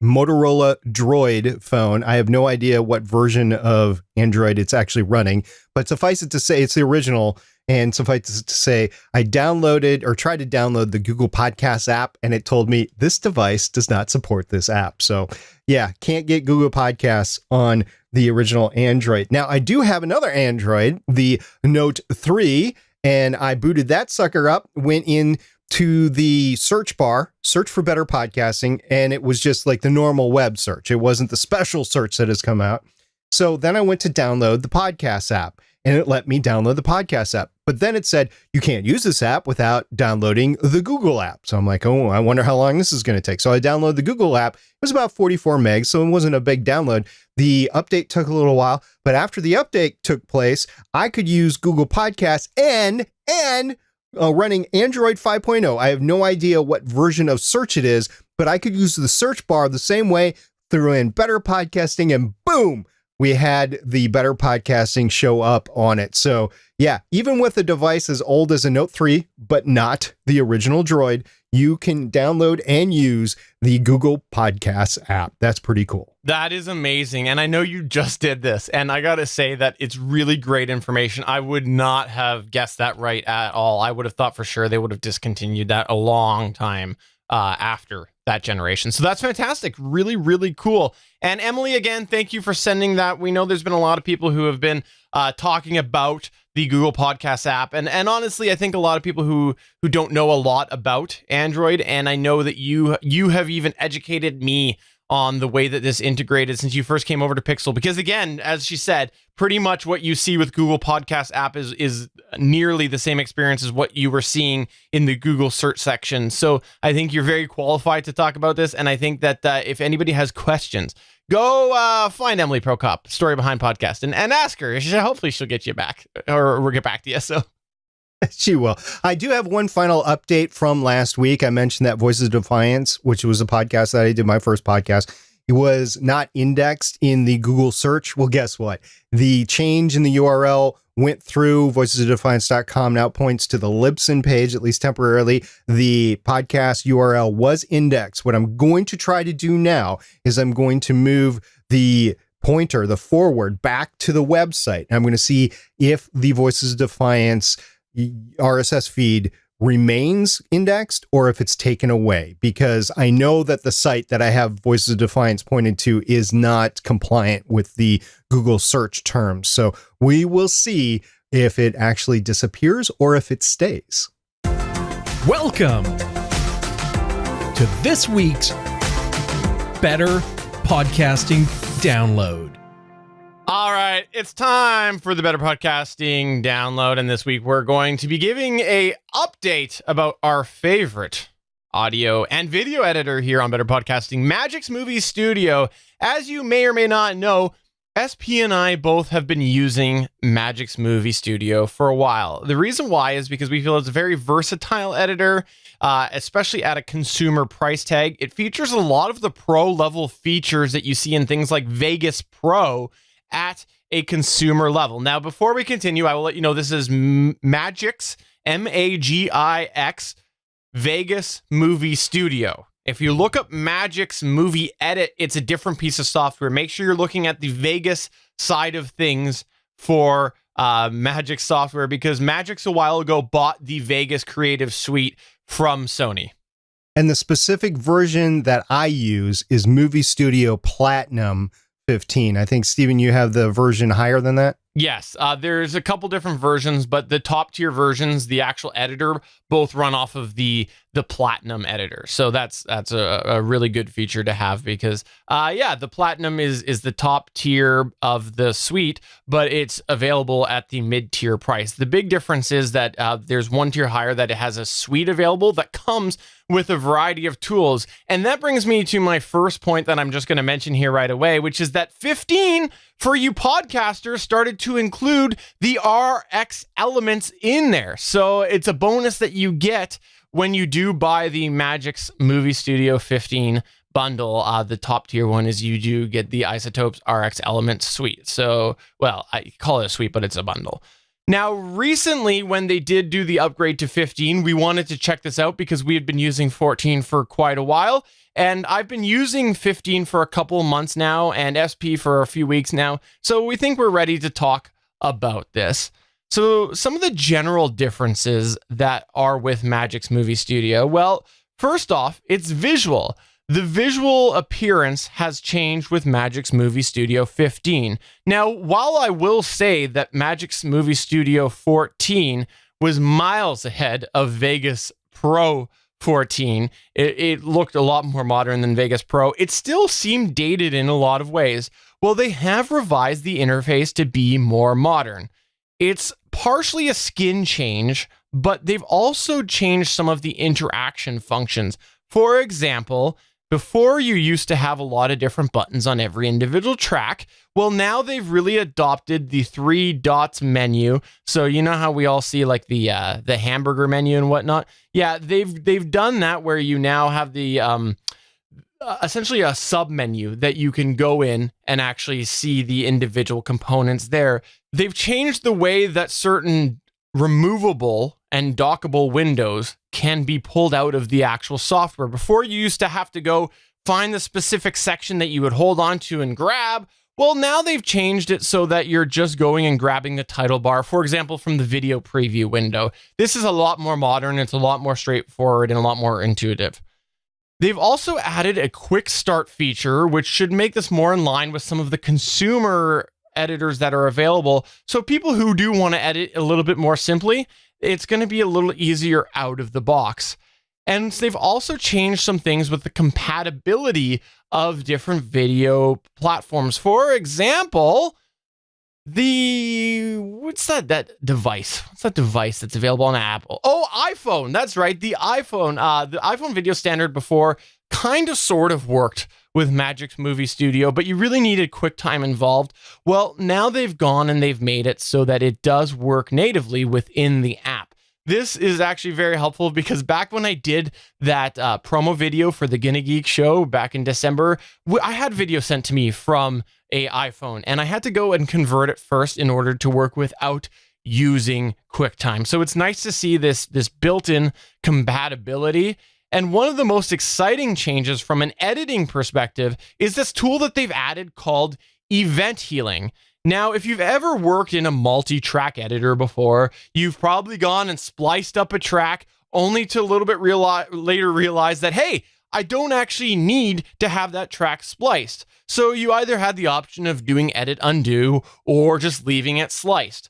S4: Motorola Droid phone. I have no idea what version of Android it's actually running, but suffice it to say it's the original. And suffice it to say, I downloaded or tried to download the Google Podcasts app, and it told me this device does not support this app. So yeah, can't get Google Podcasts on the original Android. Now, I do have another Android, the Note 3, and I booted that sucker up, went in to the search bar, search for better podcasting, and it was just like the normal web search. It wasn't the special search that has come out. So then I went to download the podcast app, and it let me download the podcast app. But then it said, you can't use this app without downloading the Google app. So I'm like, oh, I wonder how long this is going to take. So I downloaded the Google app. It was about 44 megs, so it wasn't a big download. The update took a little while, but after the update took place, I could use Google Podcasts and running Android 5.0. I have no idea what version of search it is, but I could use the search bar the same way, threw in better podcasting, and boom, we had the better podcasting show up on it. So yeah, even with a device as old as a Note 3, but not the original Droid, you can download and use the Google Podcasts app. That's pretty cool.
S5: That is amazing. And I know you just did this, and I got to say that it's really great information. I would not have guessed that right at all. I would have thought for sure they would have discontinued that a long time after that generation. So that's fantastic. Really, really cool. And Emily, again, thank you for sending that. We know there's been a lot of people who have been talking about the Google Podcast app. And honestly, I think a lot of people who don't know a lot about Android, and I know that you have even educated me on the way that this integrated since you first came over to Pixel. Because again, as she said, pretty much what you see with Google Podcast app is nearly the same experience as what you were seeing in the Google search section. So I think you're very qualified to talk about this. And I think that if anybody has questions, go find Emily Prokop, Story Behind Podcast, and ask her. Hopefully she'll get you back, or we'll get back to you. So
S4: she will. I do have one final update from last week. I mentioned that Voices of Defiance, which was a podcast that I did, my first podcast, it was not indexed in the Google search. Well, guess what? The change in the URL went through. Voicesofdefiance.com now points to the Libsyn page, at least temporarily. The podcast URL was indexed. What I'm going to try to do now is I'm going to move the pointer, the forward, back to the website. I'm going to see if the Voices of Defiance RSS feed remains indexed or if it's taken away, because I know that the site that I have Voices of Defiance pointed to is not compliant with the Google search terms. So we will see if it actually disappears or if it stays.
S9: Welcome to this week's Better Podcasting Download.
S5: All right, it's time for the Better Podcasting Download, and this week we're going to be giving a update about our favorite audio and video editor here on Better Podcasting, Magix Movie Studio. As you may or may not know, SP and I both have been using Magix Movie Studio for a while. The reason why is because we feel it's a very versatile editor, especially at a consumer price tag. It features a lot of the pro level features that you see in things like Vegas Pro at a consumer level. Now, before we continue, I will let you know this is Magix, Magix, Vegas Movie Studio. If you look up Magix Movie Edit, it's a different piece of software. Make sure you're looking at the Vegas side of things for Magix software, because Magix a while ago bought the Vegas Creative Suite from Sony.
S4: And the specific version that I use is Movie Studio Platinum 15. I think, Stephen, you have the version higher than that?
S5: Yes, there's a couple different versions, but the top tier versions, the actual editor, both run off of the Platinum editor. So that's a really good feature to have because, the Platinum is the top tier of the suite, but it's available at the mid-tier price. The big difference is that there's one tier higher that it has a suite available that comes with a variety of tools. And that brings me to my first point that I'm just going to mention here right away, which is that 15 for you podcasters started to include the RX elements in there. So it's a bonus that you get when you do buy the Magix Movie Studio 15 bundle. The top tier one is you do get the Isotopes RX Elements suite. So, well, I call it a suite, but it's a bundle. Now, recently, when they did do the upgrade to 15, we wanted to check this out because we had been using 14 for quite a while. And I've been using 15 for a couple of months now and SP for a few weeks now. So we think we're ready to talk about this. So some of the general differences that are with Magix Movie Studio. Well, first off, it's visual. The visual appearance has changed with Magix Movie Studio 15. Now, while I will say that Magix Movie Studio 14 was miles ahead of Vegas Pro 14, it looked a lot more modern than Vegas Pro. It still seemed dated in a lot of ways. Well, they have revised the interface to be more modern. It's partially a skin change, but they've also changed some of the interaction functions. For example, before you used to have a lot of different buttons on every individual track. Well, now they've really adopted the 3 dots menu. So you know how we all see like the hamburger menu and whatnot? Yeah, they've done that where you now have the essentially a sub menu that you can go in and actually see the individual components there. They've changed the way that certain removable and dockable windows can be pulled out of the actual software. Before, you used to have to go find the specific section that you would hold on to and grab. Well, now they've changed it so that you're just going and grabbing the title bar, for example, from the video preview window. This is a lot more modern, it's a lot more straightforward, and a lot more intuitive. They've also added a quick start feature, which should make this more in line with some of the consumer editors that are available. So people who do want to edit a little bit more simply, it's going to be a little easier out of the box. And they've also changed some things with the compatibility of different video platforms. For example, what's that device? What's that device that's available on Apple? Oh, iPhone. That's right. The iPhone video standard before kind of sort of worked with Magix Movie Studio, but you really needed QuickTime involved. Well, now they've gone and they've made it so that it does work natively within the app. This is actually very helpful because back when I did that promo video for the Gonna Geek show back in December, I had video sent to me from an iPhone and I had to go and convert it first in order to work without using QuickTime. So it's nice to see this built-in compatibility. And one of the most exciting changes from an editing perspective is this tool that they've added called Event Healing. Now, if you've ever worked in a multi-track editor before, you've probably gone and spliced up a track only to a little bit later realize that, hey, I don't actually need to have that track spliced. So you either had the option of doing edit undo or just leaving it sliced.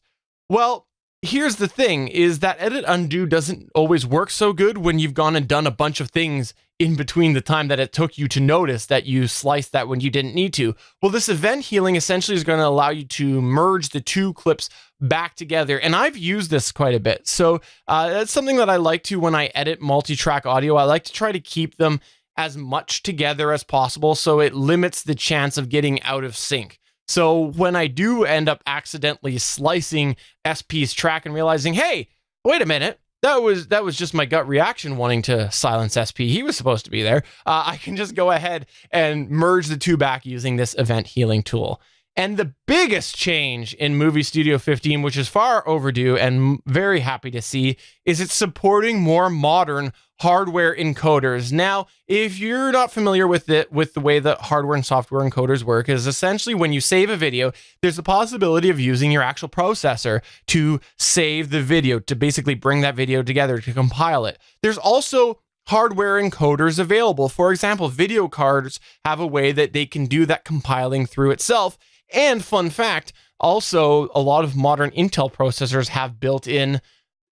S5: Well, here's the thing is that edit undo doesn't always work so good when you've gone and done a bunch of things in between the time that it took you to notice that you sliced that when you didn't need to. Well, this event healing essentially is going to allow you to merge the two clips back together. And I've used this quite a bit. So that's something that I like to when I edit multi-track audio. I like to try to keep them as much together as possible so it limits the chance of getting out of sync. So when I do end up accidentally slicing SP's track and realizing, hey, wait a minute, that was just my gut reaction wanting to silence SP. He was supposed to be there. I can just go ahead and merge the two back using this event healing tool. And the biggest change in Movie Studio 15, which is far overdue and very happy to see, is it's supporting more modern hardware encoders. Now, if you're not familiar with the way that hardware and software encoders work, is essentially when you save a video, there's a possibility of using your actual processor to save the video, to basically bring that video together, to compile it. There's also hardware encoders available. For example, video cards have a way that they can do that compiling through itself. And fun fact, also, a lot of modern Intel processors have built-in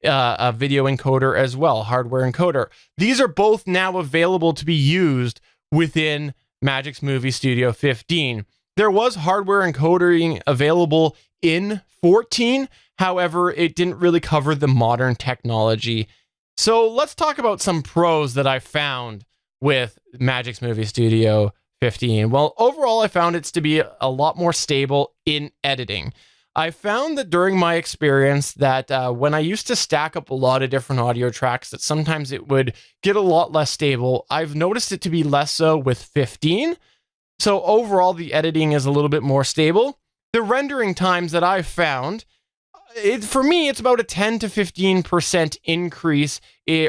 S5: a video encoder as well, hardware encoder. These are both now available to be used within Magix Movie Studio 15. There was hardware encoding available in 14. However, it didn't really cover the modern technology. So let's talk about some pros that I found with Magix Movie Studio 15. Well, overall, I found it to be a lot more stable in editing. I found that during my experience that when I used to stack up a lot of different audio tracks, that sometimes it would get a lot less stable. I've noticed it to be less so with 15. So overall, the editing is a little bit more stable. The rendering times that I've found, for me, it's about a 10 to 15% increase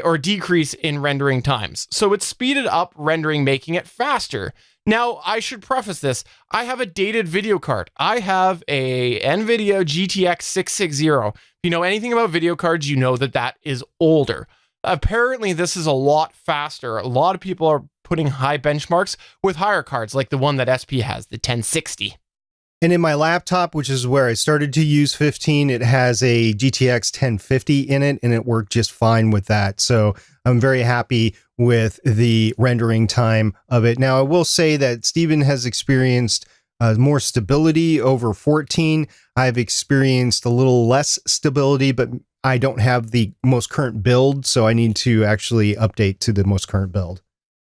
S5: or decrease in rendering times. So it's speeded up rendering, making it faster. Now, I should preface this. I have a dated video card. I have a NVIDIA GTX 660. If you know anything about video cards, you know that that is older. Apparently, this is a lot faster. A lot of people are putting high benchmarks with higher cards, like the one that SP has, the 1060.
S4: And in my laptop, which is where I started to use 15, it has a GTX 1050 in it, and it worked just fine with that. So I'm very happy with the rendering time of it. Now, I will say that Stephen has experienced more stability over 14. I've experienced a little less stability, but I don't have the most current build, so I need to actually update to the most current build.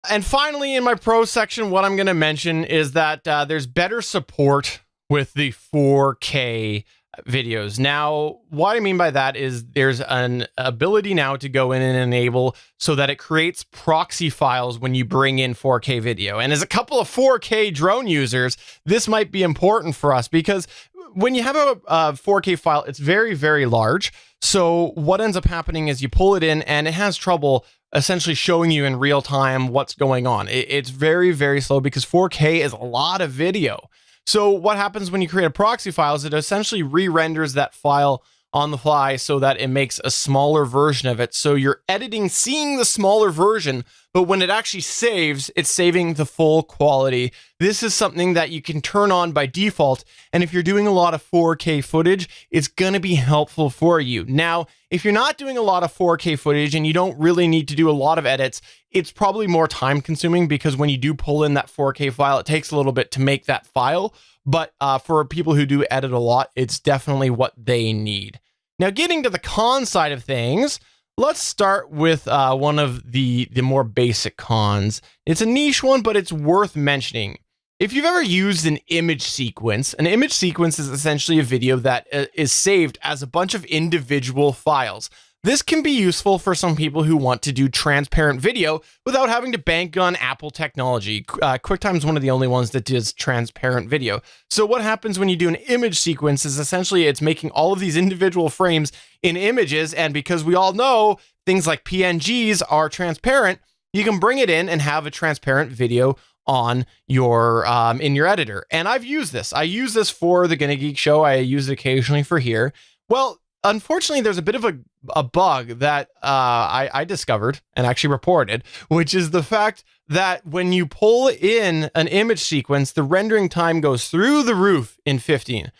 S5: And finally, in my pro section, what I'm going to mention is that there's better support with the 4K videos. Now, what I mean by that is there's an ability now to go in and enable so that it creates proxy files when you bring in 4K video. And as a couple of 4K drone users, this might be important for us because when you have a 4K file, it's very, very large. So what ends up happening is you pull it in and it has trouble essentially showing you in real time what's going on. It's very, very slow because 4K is a lot of video. So what happens when you create a proxy file is it essentially re-renders that file on the fly so that it makes a smaller version of it. So you're editing, seeing the smaller version, but when it actually saves, it's saving the full quality. This is something that you can turn on by default. And if you're doing a lot of 4K footage, it's going to be helpful for you. Now, if you're not doing a lot of 4K footage and you don't really need to do a lot of edits, it's probably more time consuming because when you do pull in that 4K file, it takes a little bit to make that file. But for people who do edit a lot, it's definitely what they need. Now, getting to the con side of things, let's start with one of the more basic cons. It's a niche one, but it's worth mentioning. If you've ever used an image sequence is essentially a video that is saved as a bunch of individual files. This can be useful for some people who want to do transparent video without having to bank on Apple technology. QuickTime is one of the only ones that does transparent video. So what happens when you do an image sequence is essentially it's making all of these individual frames in images. And because we all know things like PNGs are transparent, you can bring it in and have a transparent video on your in your editor. And I've used this. I use this for the Gonna Geek show. I use it occasionally for here. Well, unfortunately, there's a bit of a bug that I discovered and actually reported, which is the fact that when you pull in an image sequence, the rendering time goes through the roof in 15.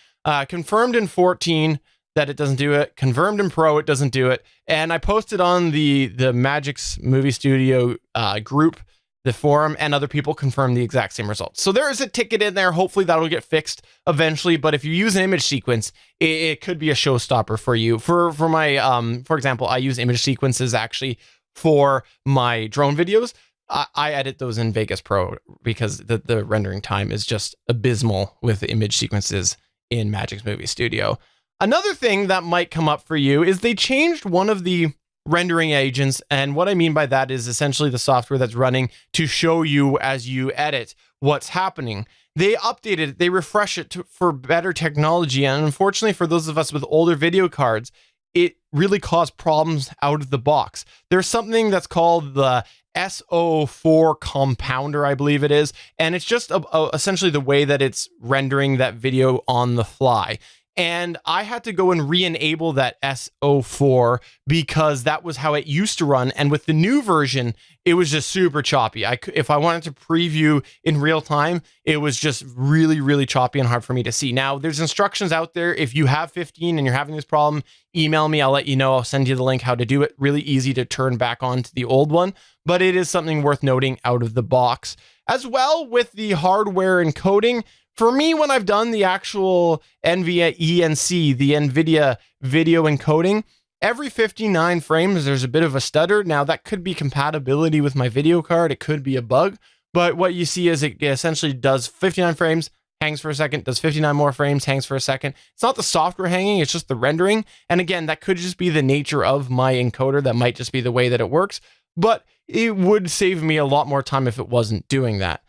S5: Confirmed in 14 that it doesn't do it. Confirmed in Pro, it doesn't do it. And I posted on the Magix Movie Studio group, the forum, and other people confirm the exact same results. So there is a ticket in there. Hopefully that'll get fixed eventually. But if you use an image sequence, it could be a showstopper for you. For my, for example, I use image sequences actually for my drone videos. I edit those in Vegas Pro because the rendering time is just abysmal with image sequences in Magix Movie Studio. Another thing that might come up for you is they changed one of the rendering agents, and what I mean by that is essentially the software that's running to show you as you edit what's happening. They updated it, they refresh it for better technology, and unfortunately for those of us with older video cards, it really caused problems out of the box. There's something that's called the SO4 compounder, I believe it is, and it's just essentially the way that it's rendering that video on the fly. And I had to go and re-enable that SO4 because that was how it used to run. And with the new version, it was just super choppy. If I wanted to preview in real time, it was just really, really choppy and hard for me to see. Now, there's instructions out there. If you have 15 and you're having this problem, email me. I'll let you know. I'll send you the link how to do it. Really easy to turn back on to the old one, but it is something worth noting out of the box. As well with the hardware encoding, for me, when I've done the actual NVIDIA ENC, the NVIDIA video encoding, every 59 frames, there's a bit of a stutter. Now, that could be compatibility with my video card. It could be a bug. But what you see is it essentially does 59 frames, hangs for a second, does 59 more frames, hangs for a second. It's not the software hanging, it's just the rendering. And again, that could just be the nature of my encoder. That might just be the way that it works. But it would save me a lot more time if it wasn't doing that.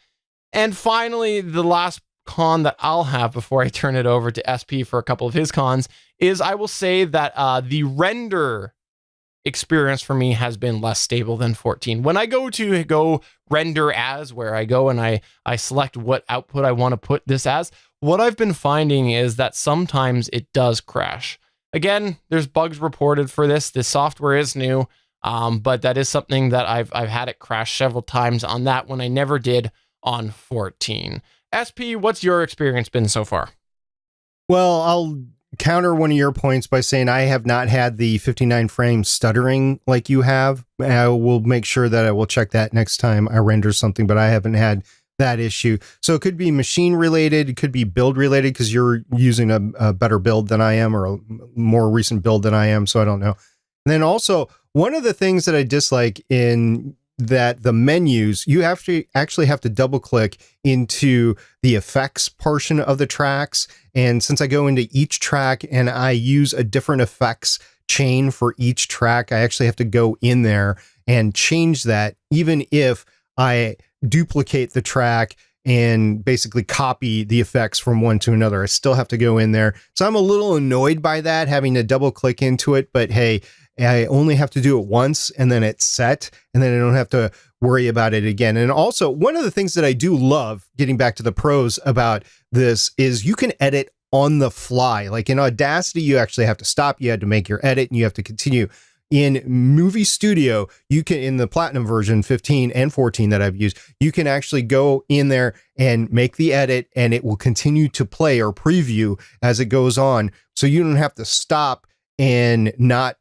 S5: And finally, the last con that I'll have before I turn it over to SP for a couple of his cons is I will say that the render experience for me has been less stable than 14. When I go render as, where I go and I select what output I want to put this as, what I've been finding is that sometimes it does crash. Again, there's bugs reported for this. The software is new, but that is something that I've had it crash several times on that when I never did on 14. SP, what's your experience been so far?
S4: Well, I'll counter one of your points by saying I have not had the 59 frame stuttering like you have. I will make sure that I will check that next time I render something, but I haven't had that issue. So it could be machine related. It could be build related because you're using a better build than I am, or a more recent build than I am. So I don't know. And then also, one of the things that I dislike in that the menus, you actually have to double click into the effects portion of the tracks. And since I go into each track and I use a different effects chain for each track, I actually have to go in there and change that, even if I duplicate the track and basically copy the effects from one to another. I still have to go in there. So I'm a little annoyed by that, having to double click into it, but hey, I only have to do it once and then it's set, and then I don't have to worry about it again. And also, one of the things that I do love, getting back to the pros about this, is you can edit on the fly. Like in Audacity, you actually have to stop. You had to make your edit and you have to continue. In Movie Studio, you can, in the Platinum version 15 and 14 that I've used, you can actually go in there and make the edit and it will continue to play or preview as it goes on. So you don't have to stop and not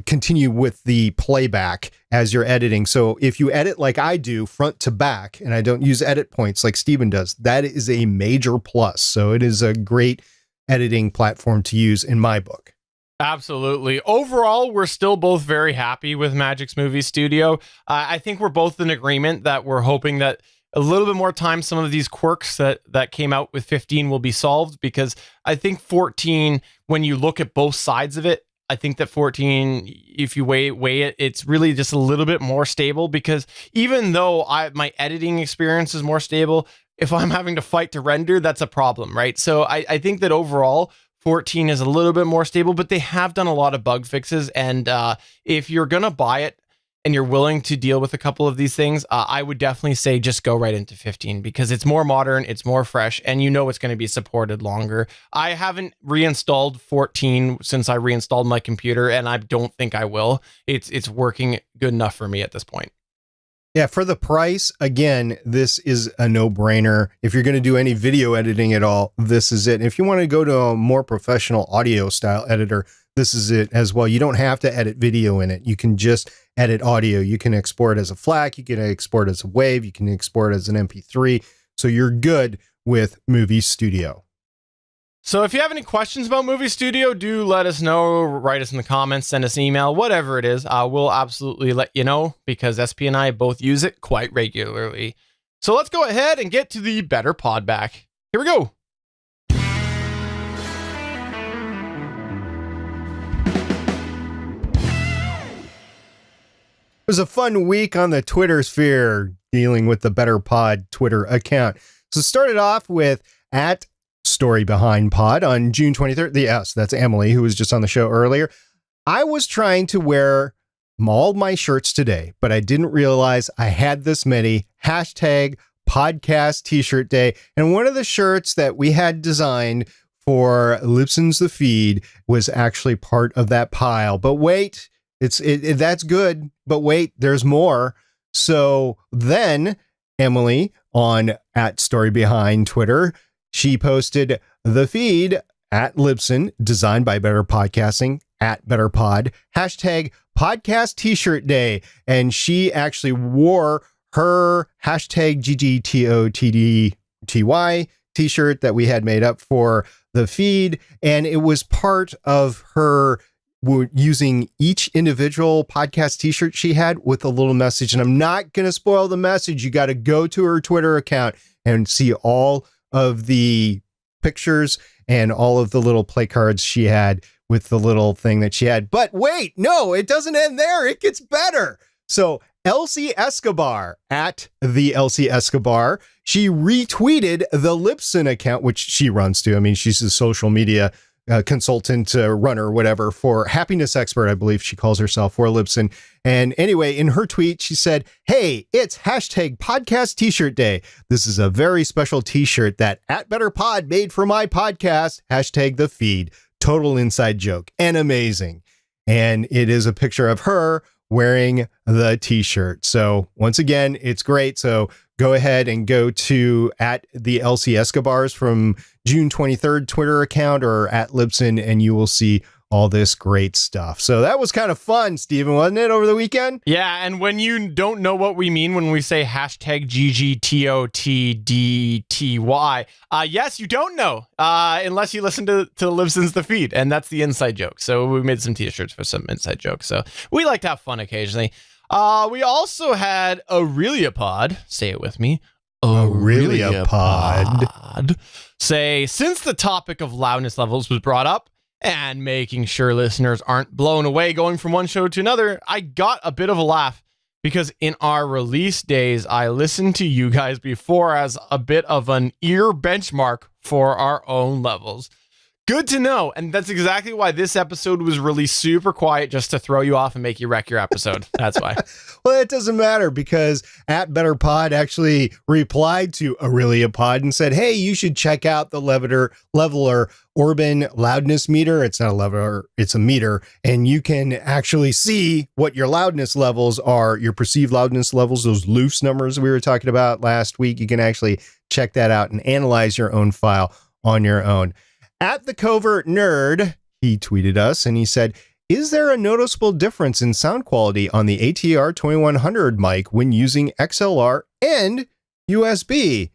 S4: continue with the playback as you're editing. So if you edit like I do, front to back, and I don't use edit points like Steven does, that is a major plus. So it is a great editing platform to use in my book.
S5: Absolutely. Overall, we're still both very happy with Magic's Movie Studio. I think we're both in agreement that we're hoping that a little bit more time, some of these quirks that came out with 15 will be solved, because I think 14, when you look at both sides of it, I think that 14, if you weigh it, it's really just a little bit more stable, because even though my editing experience is more stable, if I'm having to fight to render, that's a problem, right? So I think that overall, 14 is a little bit more stable, but they have done a lot of bug fixes. And if you're going to buy it and you're willing to deal with a couple of these things, I would definitely say just go right into 15, because it's more modern, it's more fresh, and you know it's going to be supported longer. I haven't reinstalled 14 since I reinstalled my computer, and I don't think I will. It's working good enough for me at this point.
S4: Yeah, for the price, again, this is a no-brainer. If you're going to do any video editing at all, this is it. And if you want to go to a more professional audio style editor, this is it as well. You don't have to edit video in it. You can just edit audio. You can export it as a FLAC. You can export it as a WAV. You can export it as an MP3. So you're good with Movie Studio.
S5: So if you have any questions about Movie Studio, do let us know. Write us in the comments, send us an email, whatever it is. We'll absolutely let you know, because SP and I both use it quite regularly. So let's go ahead and get to the Better Pod Back. Here we go.
S4: It was a fun week on the Twitter sphere dealing with the Better Pod Twitter account. So it started off with @Story Behind Pod on June 23rd. Yes, that's Emily, who was just on the show earlier. I was trying to wear all my shirts today, but I didn't realize I had this many. #podcast t-shirt day. And one of the shirts that we had designed for Libsyn's The Feed was actually part of that pile. But wait, that's good. But wait, there's more. So then Emily on @StoryBehind Twitter, she posted The Feed at Libsyn, designed by Better Podcasting @BetterPod, #podcast t-shirt day. And she actually wore her #GGTOTDTY t-shirt that we had made up for The Feed. And it was part of her using each individual podcast t-shirt she had with a little message. And I'm not going to spoil the message. You got to go to her Twitter account and see all of the pictures and all of the little play cards she had with the little thing that she had. But wait, no, it doesn't end there. It gets better. So Elsie Escobar @the Elsie Escobar, she retweeted the Libsyn account, which she runs to. I mean, she's a social media consultant, runner, whatever, for Happiness Expert, I believe she calls herself, for Libsyn. And anyway, in her tweet, she said, "Hey, it's #podcast t-shirt day. This is a very special t-shirt that @BetterPod made for my podcast, #The Feed. Total inside joke and amazing." And it is a picture of her wearing the t-shirt. So once again, it's great. So go ahead and go to @the Elsie Escobars from June 23rd Twitter account, or @Libsyn, and you will see all this great stuff. So that was kind of fun, Stephen, wasn't it, over the weekend?
S5: Yeah, and when you don't know what we mean when we say #GGTOTDTY, yes, you don't know, unless you listen to Libsyn's The Feed, and that's the inside joke. So we made some t-shirts for some inside jokes. So we like to have fun occasionally. We also had AureliaPod, say it with me, AureliaPod, say, since the topic of loudness levels was brought up, and making sure listeners aren't blown away going from one show to another, I got a bit of a laugh because in our release days, I listened to you guys before as a bit of an ear benchmark for our own levels. Good to know. And that's exactly why this episode was released super quiet, just to throw you off and make you wreck your episode. That's why.
S4: Well, it doesn't matter, because @BetterPod actually replied to AureliaPod and said, "Hey, you should check out the Leveler Orban loudness meter. It's not a leveler, it's a meter. And you can actually see what your loudness levels are, your perceived loudness levels, those loose numbers we were talking about last week. You can actually check that out and analyze your own file on your own." @TheCovertNerd, he tweeted us and he said, "Is there a noticeable difference in sound quality on the ATR 2100 mic when using XLR and USB?"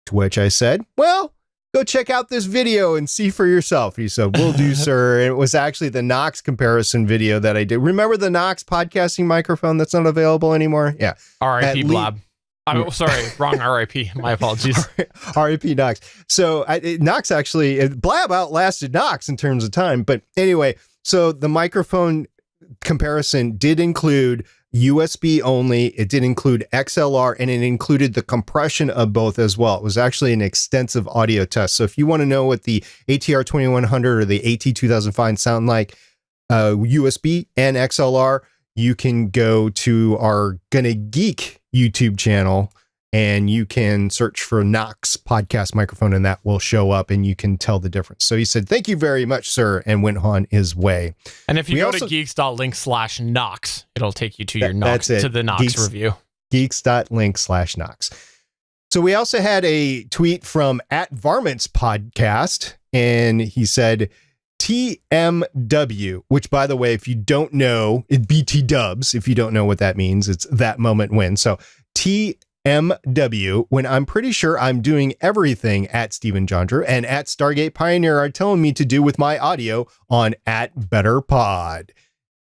S4: To which I said, "Well, go check out this video and see for yourself." He said, "Will do, sir." And it was actually the Knox comparison video that I did. Remember the Knox podcasting microphone that's not available anymore? Yeah.
S5: RIP Blab. I'm sorry, wrong RIP. My apologies.
S4: RIP Knox. So Knox actually, Blab outlasted Knox in terms of time. But anyway, so the microphone comparison did include USB only. It did include XLR, and it included the compression of both as well. It was actually an extensive audio test. So if you want to know what the ATR 2100 or the AT 2005 sound like, USB and XLR, you can go to our Gonna Geek YouTube channel and you can search for Knox podcast microphone, and that will show up and you can tell the difference. So he said, "Thank you very much, sir," and went on his way.
S5: And if you go to geeks.link/Knox, it'll take you to your Knox, to the Knox review.
S4: Geeks.link/Knox. So we also had a tweet from @Varmints Podcast, and he said, TMW, which, by the way, if you don't know, it BT dubs. If you don't know what that means, it's that moment when. So TMW, when I'm pretty sure I'm doing everything @StephenJondrew and @Stargate Pioneer are telling me to do with my audio on @BetterPod.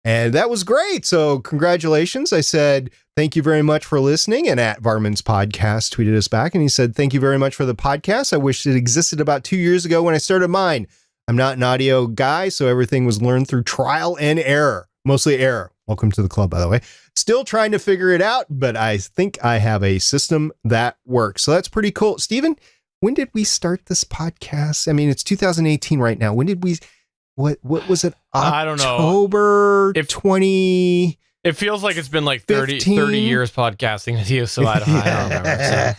S4: And that was great. So congratulations. I said, "Thank you very much for listening." And @Varmints Podcast tweeted us back and he said, "Thank you very much for the podcast. I wish it existed about 2 years ago when I started mine. I'm not an audio guy, so everything was learned through trial and error, mostly error." Welcome to the club, by the way. Still trying to figure it out, but I think I have a system that works. So that's pretty cool. Stephen, when did we start this podcast? I mean, it's 2018 right now. When did we, what was it?
S5: I don't know.
S4: October 20.
S5: It feels like it's been like 30 years podcasting with you, so I don't remember.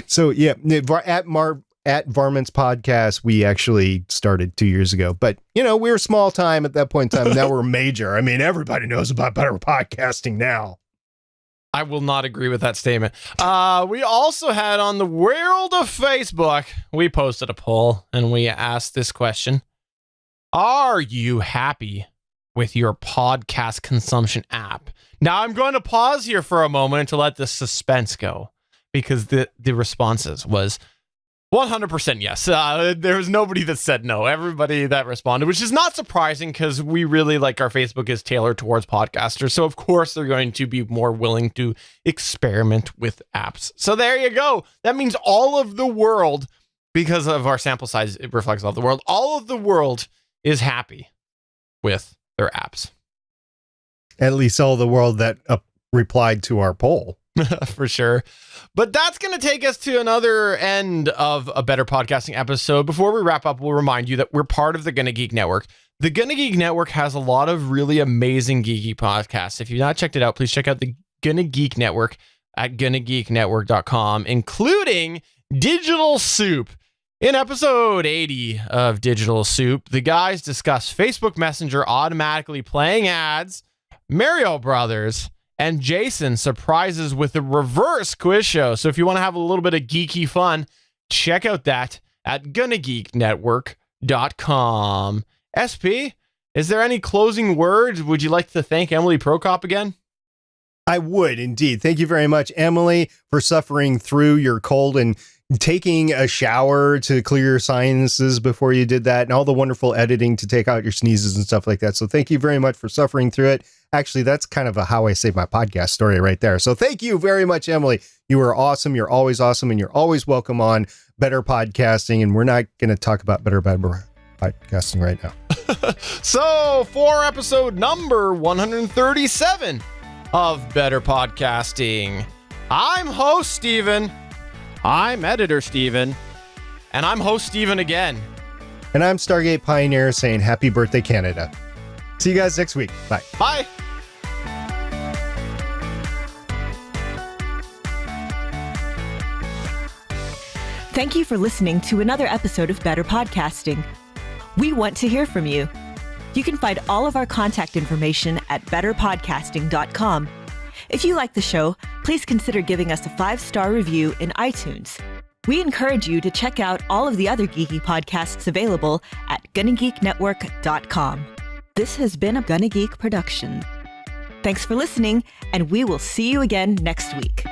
S4: So yeah, at Varmints Podcast, we actually started 2 years ago. But, we were small time at that point in time. Now we're major. I mean, everybody knows about better podcasting now.
S5: I will not agree with that statement. We also had on the world of Facebook, we posted a poll and we asked this question. Are you happy with your podcast consumption app? Now, I'm going to pause here for a moment to let the suspense go because the responses was 100% yes. There was nobody that said no. Everybody that responded, which is not surprising because we really like our Facebook is tailored towards podcasters. So, of course, they're going to be more willing to experiment with apps. So there you go. That means all of the world, because of our sample size, it reflects all of the world. All of the world is happy with their apps.
S4: At least all the world that replied to our poll.
S5: For sure. But that's going to take us to another end of a Better Podcasting episode. Before we wrap up, we'll remind you that we're part of the Gonna Geek Network. The Gonna Geek Network has a lot of really amazing geeky podcasts. If you've not checked it out, please check out the Gonna Geek Network at gonnageeknetwork.com, including Digital Soup. In episode 80 of Digital Soup, the guys discuss Facebook Messenger automatically playing ads, Mario Brothers, and Jason surprises with a reverse quiz show. So if you want to have a little bit of geeky fun, check out that at gonnageeknetwork.com. SP, is there any closing words? Would you like to thank Emily Prokop again?
S4: I would indeed. Thank you very much, Emily, for suffering through your cold and taking a shower to clear your sinuses before you did that, and all the wonderful editing to take out your sneezes and stuff like that. So thank you very much for suffering through it. Actually, that's kind of a how I save my podcast story right there. So thank you very much, Emily. You are awesome. You're always awesome, and you're always welcome on Better Podcasting. And we're not going to talk about Better Podcasting right now.
S5: So for episode number 137 of Better Podcasting, I'm host Steven. I'm editor Steven. And I'm host Steven again.
S4: And I'm Stargate Pioneer saying happy birthday, Canada. See you guys next week. Bye.
S5: Bye.
S6: Thank you for listening to another episode of Better Podcasting. We want to hear from you. You can find all of our contact information at betterpodcasting.com. If you like the show, please consider giving us a 5-star review in iTunes. We encourage you to check out all of the other geeky podcasts available at gonnageeknetwork.com. This has been a Gonna Geek production. Thanks for listening, and we will see you again next week.